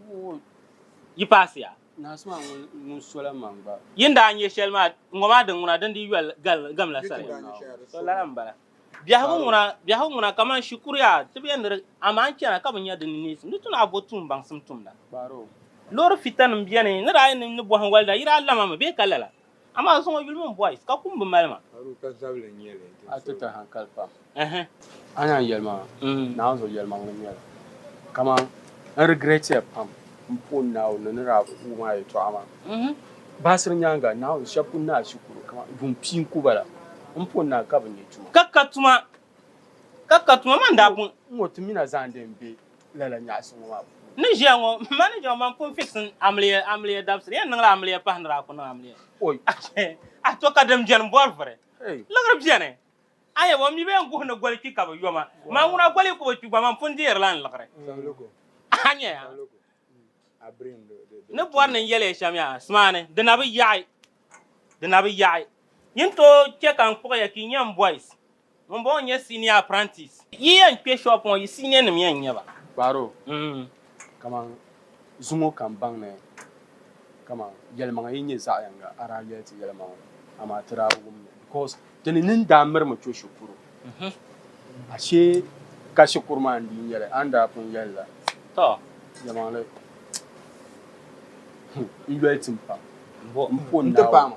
na suma mun sola mamba yinda anye shel ma ngoma de nguna dan di yel gal gam la sare to la mbala biya nguna kama shukuriya tibiyan aman kena ka ban yarda ni nisim nutuna botum ban sum tumna baro lor fitan biene ne ra ni bo han walda ira Allah ma be kalala ama so mo bilmon boys ka kumbu malma aru ka zable nyele atata hankal pa ana yelma na zo yelma ngam yel kama an regret ya pam mpon na o ne ra u ma yi to ama basir nyanga na o shapun na shukuru kama dum pin kubala mpon na ka ban yetu kakatuma man da bun ngotumina zande mbe lala nyaso wa ni jengo manager man pon fixin amliye dabsri yan ngra amliye pahnra ko na amliye oy a to ka dem jen bor fere hey lagra biene aye wo mi be ngo na gol ki ka ba yoma ma nguna gol ko ci ba man pon dir lan lagre anya ya abrin ne bo nan yele shamya smane de na bi yaay yin to che kan ko ya ki nyam boys mon bo nya senior apprentice yi yan pe shop on yi senior ne mi yan nya ba baro kama zungo kan bang ne kama yelma yin za yanga ara yeti yelma ama tira gum because tani nin da mer ma cho shukuru ashe ka shukuru ma ndi yele anda pun yella to yama le yeltim pa mpo nte pam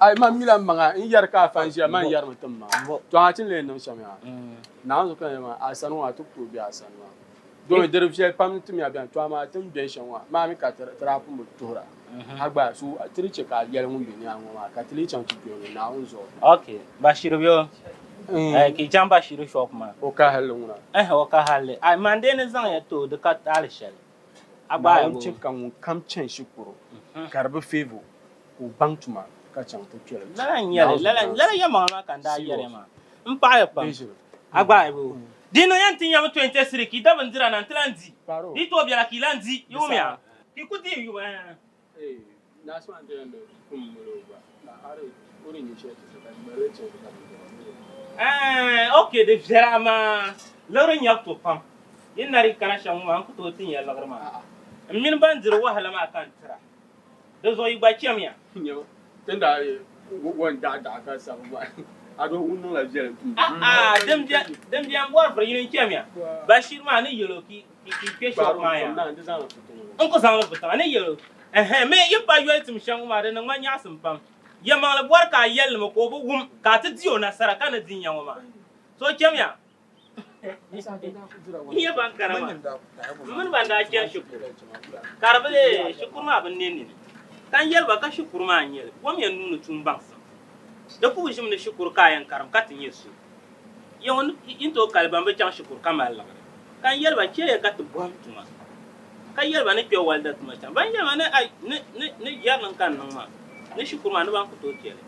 ay ma mila manga in yar ka fanjia man yar mutumma to hatin le no shamya na zo kan ma asanu wa tukto bi asanu do der fiel pam tum ya bian to ma tum ben shanwa ma mi ka tra pu mu tora agba su triche ka yel ngun bi ni anwa ma ka tili chan tu bi na unzo okay bashiru bio ki jamba shiru shop ma o ka halu nguna o ka halle ay mande ne zan ya to de ka tal shel agba ya chip kan kam chen shukuru karbe fevo o bantuma ka chan tu kele la ya ma kan da yere ma mpa ya pam agba bo dino yantin yam 23 ki daban dira nan tlandi di to biara ki landi yumia ki kuti yu na so ande no kumuro ba na are ori ni che to ka mere che okay de verama loro nyak to pam inari kana shamu man ku to tin ya lagarma min ban dira wahala ma kan tira da zo yi ba kiyamiya tenda won da ka sa ba ado unno la jere dem dia mbor for yin kiyamiya bashir ma ne yelo ki pesho ma ya onko zan lo buta ne yelo me yipa yoitum shangu ma da nan manya sun pam ya ma la bor ka yel mo ko bu wum ka ta diyo na sara kana din yan ma so kiyamiya iya ban karama mun ban da kiyan shukuru karbale shukuru ma ban ne kan yel ba ka shukuru ma yel ko me nunu tun ban da ku jim ne shukuru kayan karam katin yesu yawon into kalban be chan shukuru kamal la kan yel ba ke ka tu bom tuma kan yel ba ne pe walda tuma chan ban yel ne ay ne yar nan kan nan ma ne shukuru ma ne ban ku to kele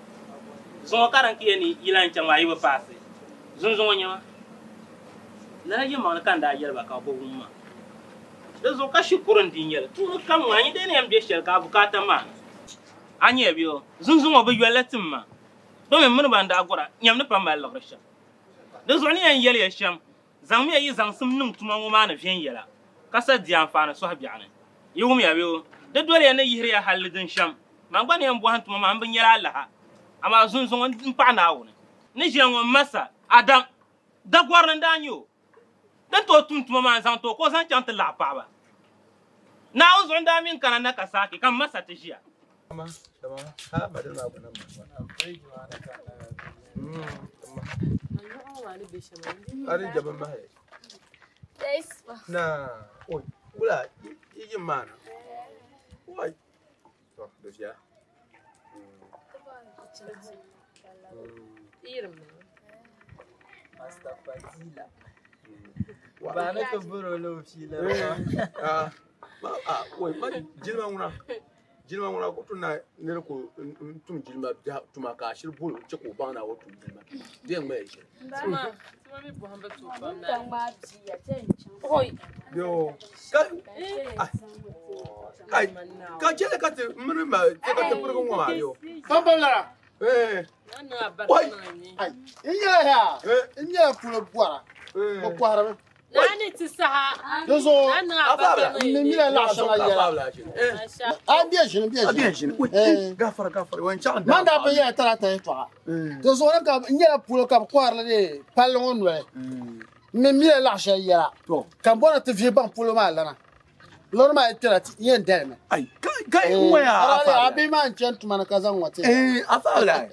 so karan ki ni yilan chama yi ba fase zunzun nyama la yi ma kan da yalba ka bo umma da zo ka shukurin din yal tun kan wani da ne am je shel ka bukata ma anye biyo zunzun wa ba yalatin ma do me mun ban da gura nyam ne pamba la rasha da zo ni yan yal ya sham zan me yi zan sum num tuma mu ma na fiyan yala kasa di amfana so habiane yum ya biyo da dole ne yihri ya halidin sham man gba ne yan buhan tuma ma an bin yala Allah ama zunzun din pa na wona ni je ngom masa adam da gwarnan danyo dan to tuma ma zan to ko san chanta la pa ba na uzun da min kana na kasaki kan masa ta jiya ha ba da na ku nan ari jaban ba na oi wala yi mana oi to da ya Astagfirullah. Ba na ka buro lofi la. Oi ma jilma nguna ko tunna ne ko tum jilma tuma ka shir bulu ce ko bana wa tum jilma den mai shi Tuma mi bu hamba to ba na. Tamba ji ya ten. Oi. yo ai ka je ka te mun ma te ka te buru ngwa yo Pamela. Na barka ni. Ai. Inya ya. Inya pulo bwara. Ko kwara. Nani tisaha. Dozo. Na barka ni. Mira la shanga ya. Bien shi. gafara wan cha Man da ba ya tara ta to. Dozo ran ka inya pulo ka kwara le palon we. Mira la shanga ya. To. Kan bona te vie ban pulo ma lana. Lor ma tara yen derme. ai kai waya Ara abi man chantu man kazan wate. afala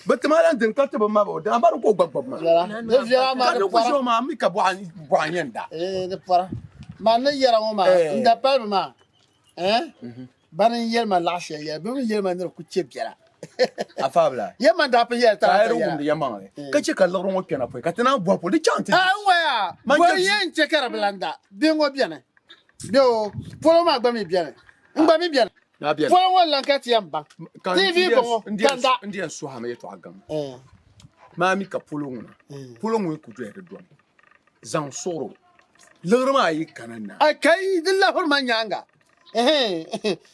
but malan din ka ba ma ba da ba ko gbagbab ma Ne via ma ka de ko para. so ma mi ka bo an yanda De para. Man ne yera mo ma. Nda pa ma. Ban yer ma la shanga ya. Bi yer ma ne ku chebjara. afala Ye man da pa yer ta tara. yaro gum ya ma ka ce ka lorun wo kenan fa ka tana bo po di chante Waya. Bo yen chekara blanda. Bingo biane. Yo, polo ma gba mi biane. Ngba mi biane. na bien Polo wala nkati yamba. TV bongo kanda. ndian so ha me to agam ma mi ka pulungu ku do e do zan soro lorma yi kanana Ai kai dilla hurma nyanga.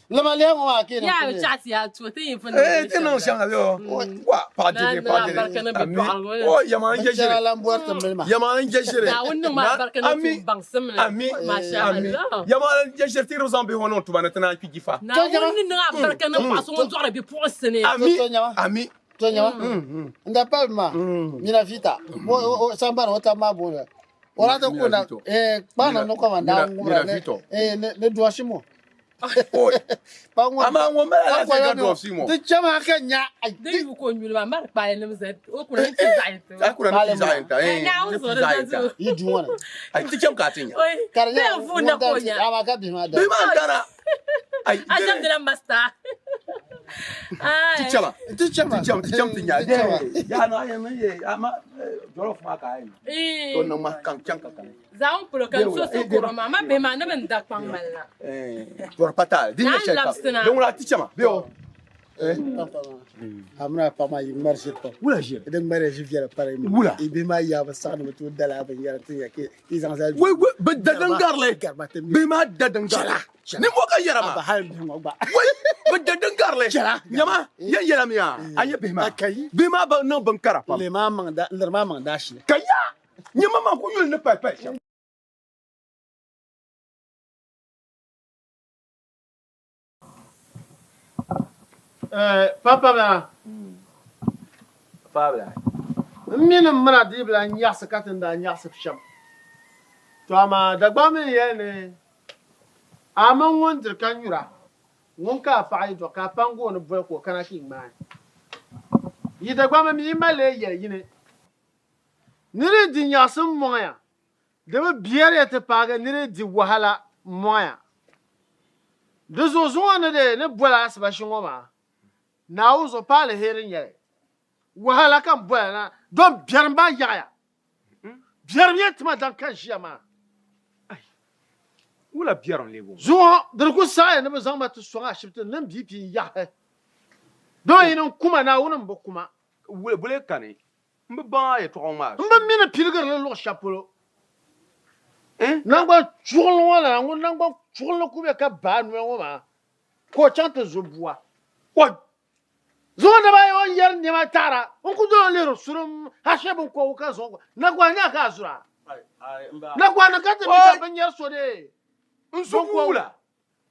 Lama le ngo ma kina. Ya bi chat ya to te yin fun. tena shanga yo wa pa de o ya ma nje Jere jere la mbuarta melma. ya ma nje jere Na wannan ma barka na tu bang sim la. Masha Allah. ya ma nje jere tiro zambe hono to bana tena ki gifa Na wannan na barka na paso on zora bi posne. ami To nyawa. Nda pa ma. Mina vita. O samba no ta ma bona. Ora ta kuna bana no kwa manda ngura. Ne duashimo. ama ngo mera la ga do simo De chama ka nya. Dai ko nyul ma mar pa ne mzet. O kuna ti zaita. akura ni zaita Yi duwana. ai ti cham ka tinya Oi. Karnya. Fu na konya. Ama ka bi ma da. be man kana ai Ajam de la masta. ti chama Ti chama. tinya ya na ya me ye ama jorof ma ka ai to no ma kan kan kan Zaun pulo kan so so ko ma be ma na ben dak pang malla. jor patal din ne cheka don la ti chama be o Amna pa ma yi marché to. wula jere Idan mare shi fiye da fara yi. Wula. Ibi ma ya ba sa mutu dala ban yara tun yake. Izan sa. we be dadan garle be ma dadan garle ni mo ka yara Ba ma har bi mo ba. we be dadan garle nyama ya yara mi ya anya be ma be ma ba no ban kara pa Le ma man da shi. kaya nyama ma ko yul ne pa pa Papa na. fabla Min mra di bla nyas katin da nyas fsham. To ama da gba min ye ne. Ama won dir kan yura. Won ka fa do ka pango no boy ko kana ki ma. Yi da gba mi male ye yine. Nire di nyas moya. De be biere ya te paga nire di wahala moya. De zo zo ne bola asba shingo ma. Na uzo pale herin yere. Wahala kan bola na don biyar ba yaya. Biyar ne tuma dan kan shi ma. wula biyaron lebo Zo der ku sai ne zan ma tu so a shibta nan bipi ya he. Don yin kuma na wunin ba kuma. bule kani mbe ba ye to ma mbe mina pilgar le lo chapolo nangba churlo wala ngon nangba churlo ku be ka ba no ngoma ko chante zobua ko zonda ba yo yer ni ma tara on ku do le surum hashebu ko ka zo na gwa nya ka zura na gwa na ka te bi ka ben yer so de nsukula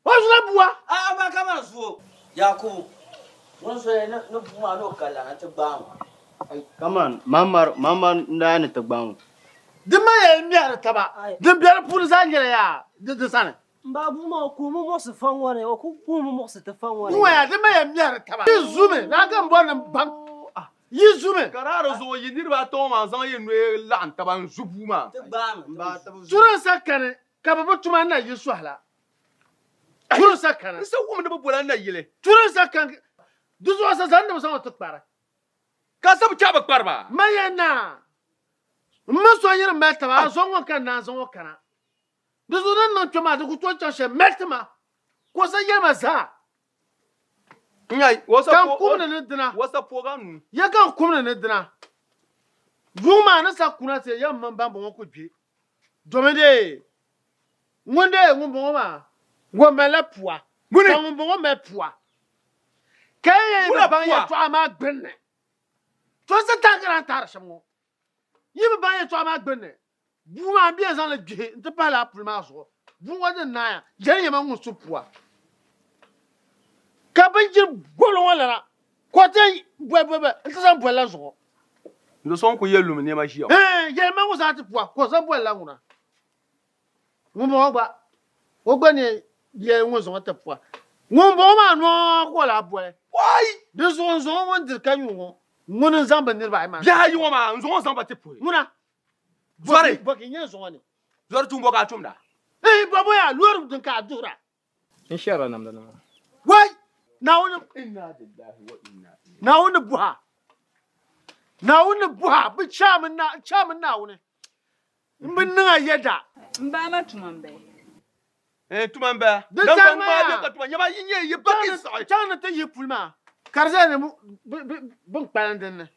wa zura bua ba kama zuo yaku won so no buma no kala na te bang come on mama na ne te bang de ma ye miar taba de biar pour za ngere ya de sana Mba buma ku mo se fangwane o ku mo se te fangwane wa de ma ye miar taba zume na ga mbo na bang yi zume kararo zo yi dirba to ma zan yi nwe lan taban zubuma te bang mba te sura sakane ka ba tuma na yi swala sura sakane nse wo me bola na yile sura sakane duzo sa zan da sa to kpara ka sab cha ba kparba mayana mso yir metaba zongo kana zongo kana duzo nan no tuma du to chashe metma ko sa yema za nyai wasa kan po kumna ne dina wasa po ga nu ya kan kumna ne dina ruma na sa kuna se yamma bambo ko bi domede ngonde ngombo ma ngomela pua ngombo me pua kaye ne ban ya to ama gbenne to se tangran tar shamo yibe ban ya to ama gbenne buma bi ezan le gbe nte pa la prima so bunwa de na ya jere ma ngun supua ka banjir golo wala ko te bwe nte san bwe la so ndo son ko yelum ne ma shiyo ye ma ngun sa ti pua ko san bwe la nguna ngumbo ogba ni ye ngun so te pua ngumbo ma no ko la bwe wai de so won dir kan yu ngun zamba ni ba ma ya yi wo ma nzo zamba te pui nguna Zore. Boki nye so wani. Zore tumbo ka tumda. Babo ya luar dun ka dura. Inshallah namda na. Wai na wani inna lillahi wa inna ilaihi. Na wani buha. Na wani buha bi chamin na wani. Mbin na yeda. Mba ma tumambe. Tumambe. Dan kan ma de ka tuma nyama yinye ye baki sa. Chana te ye pulma. Karza ne mu bin palandin ne.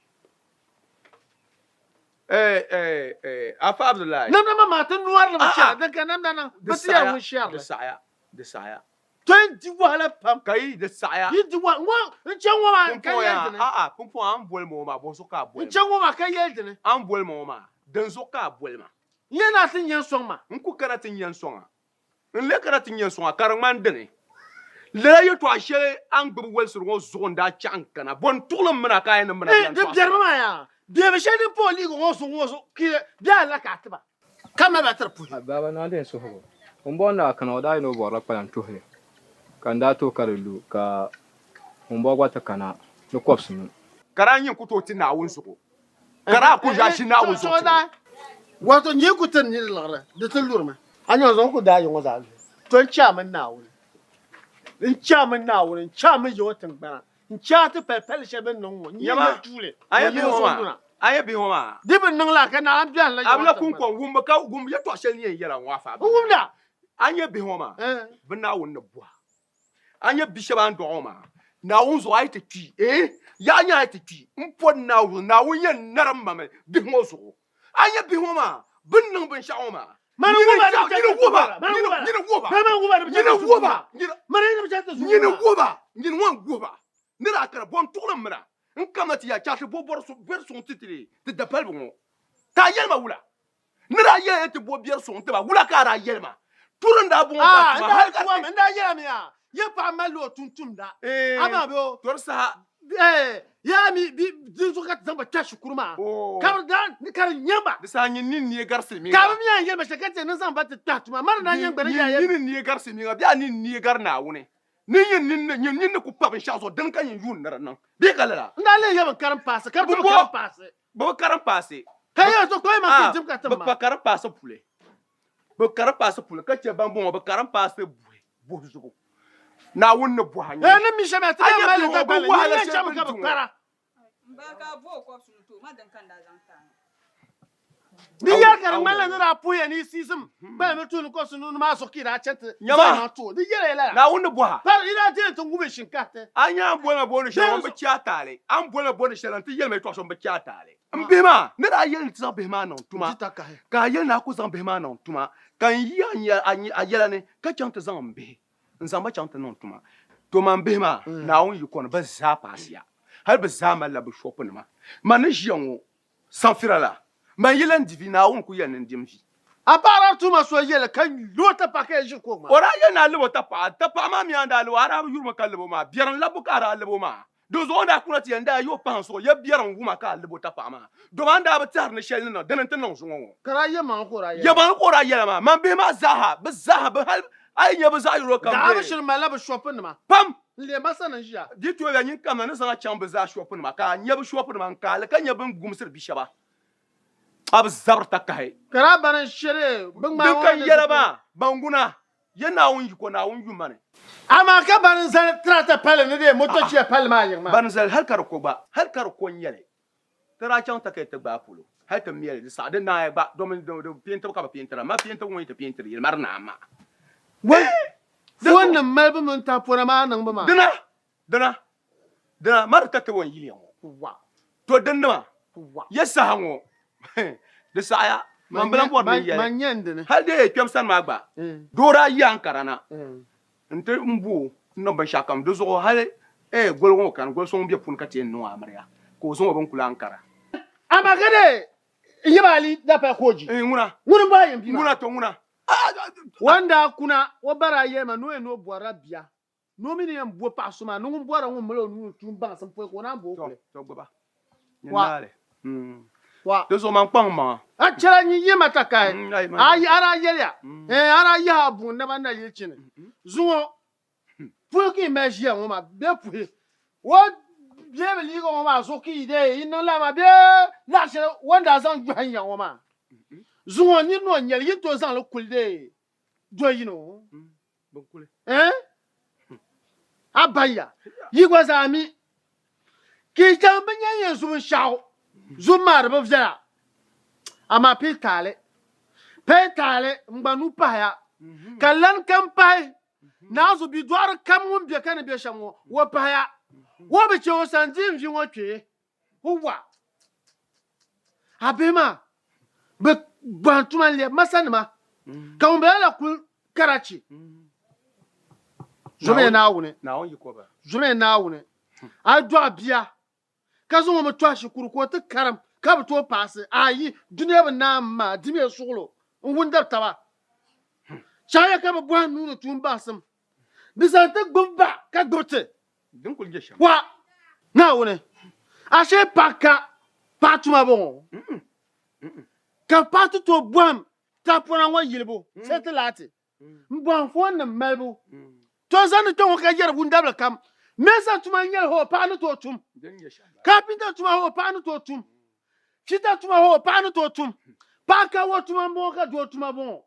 Afa Abdullahi. Namda ma tan nuwar la cha dan kan namda nan batiya won shar. De saya. 20 wala pam kai de saya. Yi diwa wa nchanwa ma kan yelde ne. Pumpo an bol mo ma bo so ka bol. Nchanwa ma kan yelde ne. An bol mo ma dan so ka bol ma. Yena tin yan song ma. Nku kana tin yan songa. Nle kana tin yan songa karman dene. Le yo to ashe an gbe wel sur ngo zonda chankana. Bon tulum mena kay na mena yan. De bierma ma ya. Bien be shedi poli go ngoso ki bia la katba kama ba tar puli Baba na den so ho. Umbo na kana oda no bo ra palan tuhe. Kanda to karelu ka umbo gwata kana no kopsunu. Karanyin kuto ti na won suko. Kara ku ja shi na won suko. Wato nye ku tan ni lara de tulurma anyo zo ku da yo za ton chaman na won in chaman na won chaman yo tan bana nchate pel sheben no Yama tule aye bi homa dibin nang la kana am bian la abla kun kon wumba ka gum ya to shel ni yela wa fa wumda anye bi homa bina won na bua anye bi sheba ndo homa na won zo ai te twi ya nya ai te twi mpo na won ye naram mame bi ho zo anye bi homa bin nang bin sha homa Mana Nira kara bon tukulam mera. Nkamati ya chashi bo bor son titiri. Te dapal bongo. Ta yelma wula. Nira ye ete bo bier son te ba wula kara yelma. Turunda bongo. Nda yelma ya. Ye pa malo tuntum da. Ama bo. Torsa. Ya mi bi dinso kat zamba chashi kurma. Kar dan ni kar nyamba. Disa nyin ni garse mi. Ka mi ya yelma shakate nan zamba ta tatuma. Mar na nyamba na ya. Ni garse mi ga ni gar na wune. Ni ku papa shazo dan kan yun na nan be kalala ndale yaban karam passe kar bo karam passe bo karam passe kaya to koy ma jim ka tamma bo karam passe pule bo karam passe pule ka ce ban bo karam passe bo zugo na wonne bo hanya na mi shama ta ma le ta bale ni shama ka kara Mbaka bo ko sunto ma dan kan da zan ta Ni ya kar mala na puya ni sisum. Ba me tun ko sunu ma so kira chete. Nyama to. Ni yere la. Na wunda boha. Par ina te to ngube shinkate. Anya bona bona shara ba chiatale. Am bona bona shara ti yel me to so ba chiatale. Mbema, ne da yel ti bema non tuma. Ka yel na ku zan bema non tuma. Kan yi ayela ne ka chanta zan be. Nzamba chanta non tuma. To man bema na won yikon ba za pasia. Har ba za mala ba shopin ma. Man jiyanwo san firala. Man yelan divina won ku yan ndim fi. Apara tuma so yele kan lota package ko ma. Ora yana libo ta pa ma mi anda lo ara yurma kalbo ma. Biyaran labu kara libo ma. Dozo onda kuna ti anda yo panso ya biyaran wuma ka libo ta pa ma. Do anda ba tar ne shel no danan tan no so ngo. Kara ye man ko ra ye. Ya man ko ra ye ma. Man be ma zaha, ba zaha ba hal ay nya ba za yuro kam. Da ba shir mala ba shopin ma. Pam. Le masana jiya. Ditu ya nyin kam na sa cham ba za shopin ma ka nya ba shopin ma ka la kan nya ban gumsir bi shaba. Ab zabrta kai. Kara banan shere bin ma wani. Dukan yara ba banguna. Yana won yiko na won yumane. Ama ka banan zal trata pale ne de motoci pale ma yin ma. Banan zal har kar ko ba, har kar ko nyele. Tara chan ta kai ta ba pulo. Har ta miyele de sa de na ba do men do pinta ka ba pinta ma pinta won ta pinta yel mar na ma. Wai. Wannan malbu mun ta fura ma nan ba ma. Dana mar ta ta won yili ngo. Wa. To dan ma. Wa. Yesa hango. De saya man blan bor ni yele. Man yende ne. Hal de pem san ma gba. Dora yan karana. Nte mbu no ban shakam do zo hal golgo kan gol so mbi pun ka te no amriya. Ko so ban kula ankara. Amagade yibali da pa koji. Nguna ba yin bi. Nguna to nguna. Wanda kuna wabara yema no bora bia. No mi ne mbo pa so ma no mbora wo mlo no tun ban san po ko na mbo ko. To gba. Nyale. Wa. Dozo man pang ma. A chela nyi yema takai. Ai ara yelia. Ara ya bu na banda ye chine. Zuwo. Pu ki meji an ma be pu. Wo bien be li ko ma so ki de ino la ma be la che wanda san gwan yan ma. Zuwo ni no nyel yi to san lo kulde. Do you know? Bon kule. Abaya. Yi gwa za mi. Ki tan be nyen zu shao. Zumar ba vjara. Ama pitale. Petale mbanu paya. Kalan kampai. Nazo bidwar kamun bi kan bi shamwo. Wo paya. Wo be che osanjim vi wo twe. Wa. Abema. Be bantuma le masanma. Kambela ku Karachi. Jome na wune. Na on yiko ba. Jome na wune. Adwa bia. Kazo mo twa shukuru ko ta karam ka bi to passe ayi duniya ba na ma dimi suglo wundar tawa chaya ka ba bwa nu tun basam bisa ta gumba ka dote din kul gesha wa na wone ashe paka patuma bon ka patu to bwam ta pona wa yilbo setelate mbon fo na melbo to zan to ka yer wundar kam mesa tuma nyel ho pa no to tum kapita tuma ho pa no to tum chita tuma ho pa no to tum pa ka wo tuma mo ka do tuma bon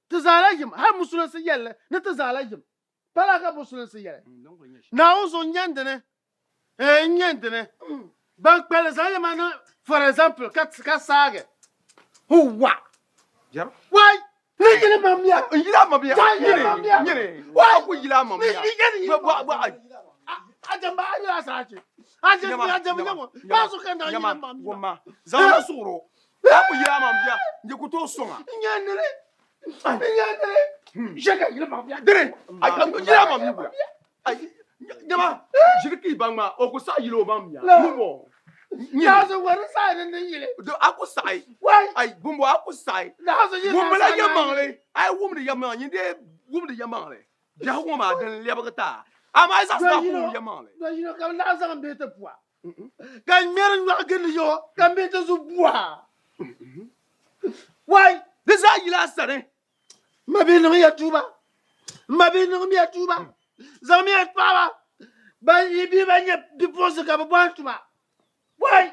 tazalajim ha musulan se yelle ne tazalajim pala ka musulan se yelle na ozo nyandene nyandene bank pele zale man for example ka sage huwa jar why ni yele mamia nyere wa ku yila mamia wa ajamba ayira sachi ajamba nyango baso kanda yila mamia goma zama suro aku yila mamia njikuto songa nyandere jaka yila mamia dere yila mamia ay jama jirki bangma o ko sa yilo mamia mumo Nazo wari sai ne yile. Do aku sai. Why? Ay bumbo aku sai. Nazo yile. Bumbo la yamale. Ay wumde yamale ni de wumde yamale. Ja wuma den lebata. Ama isa sa ku yamale. Do you know kam nazo am bete poa. Kan mer nwa gen yo, kan bete zu boa. Why? This are yila sare. Mabe no ya tuba. Mabe no mi ya tuba. Zami ya papa. Ba yibi ba nye bi pose ka ba tuma. Why?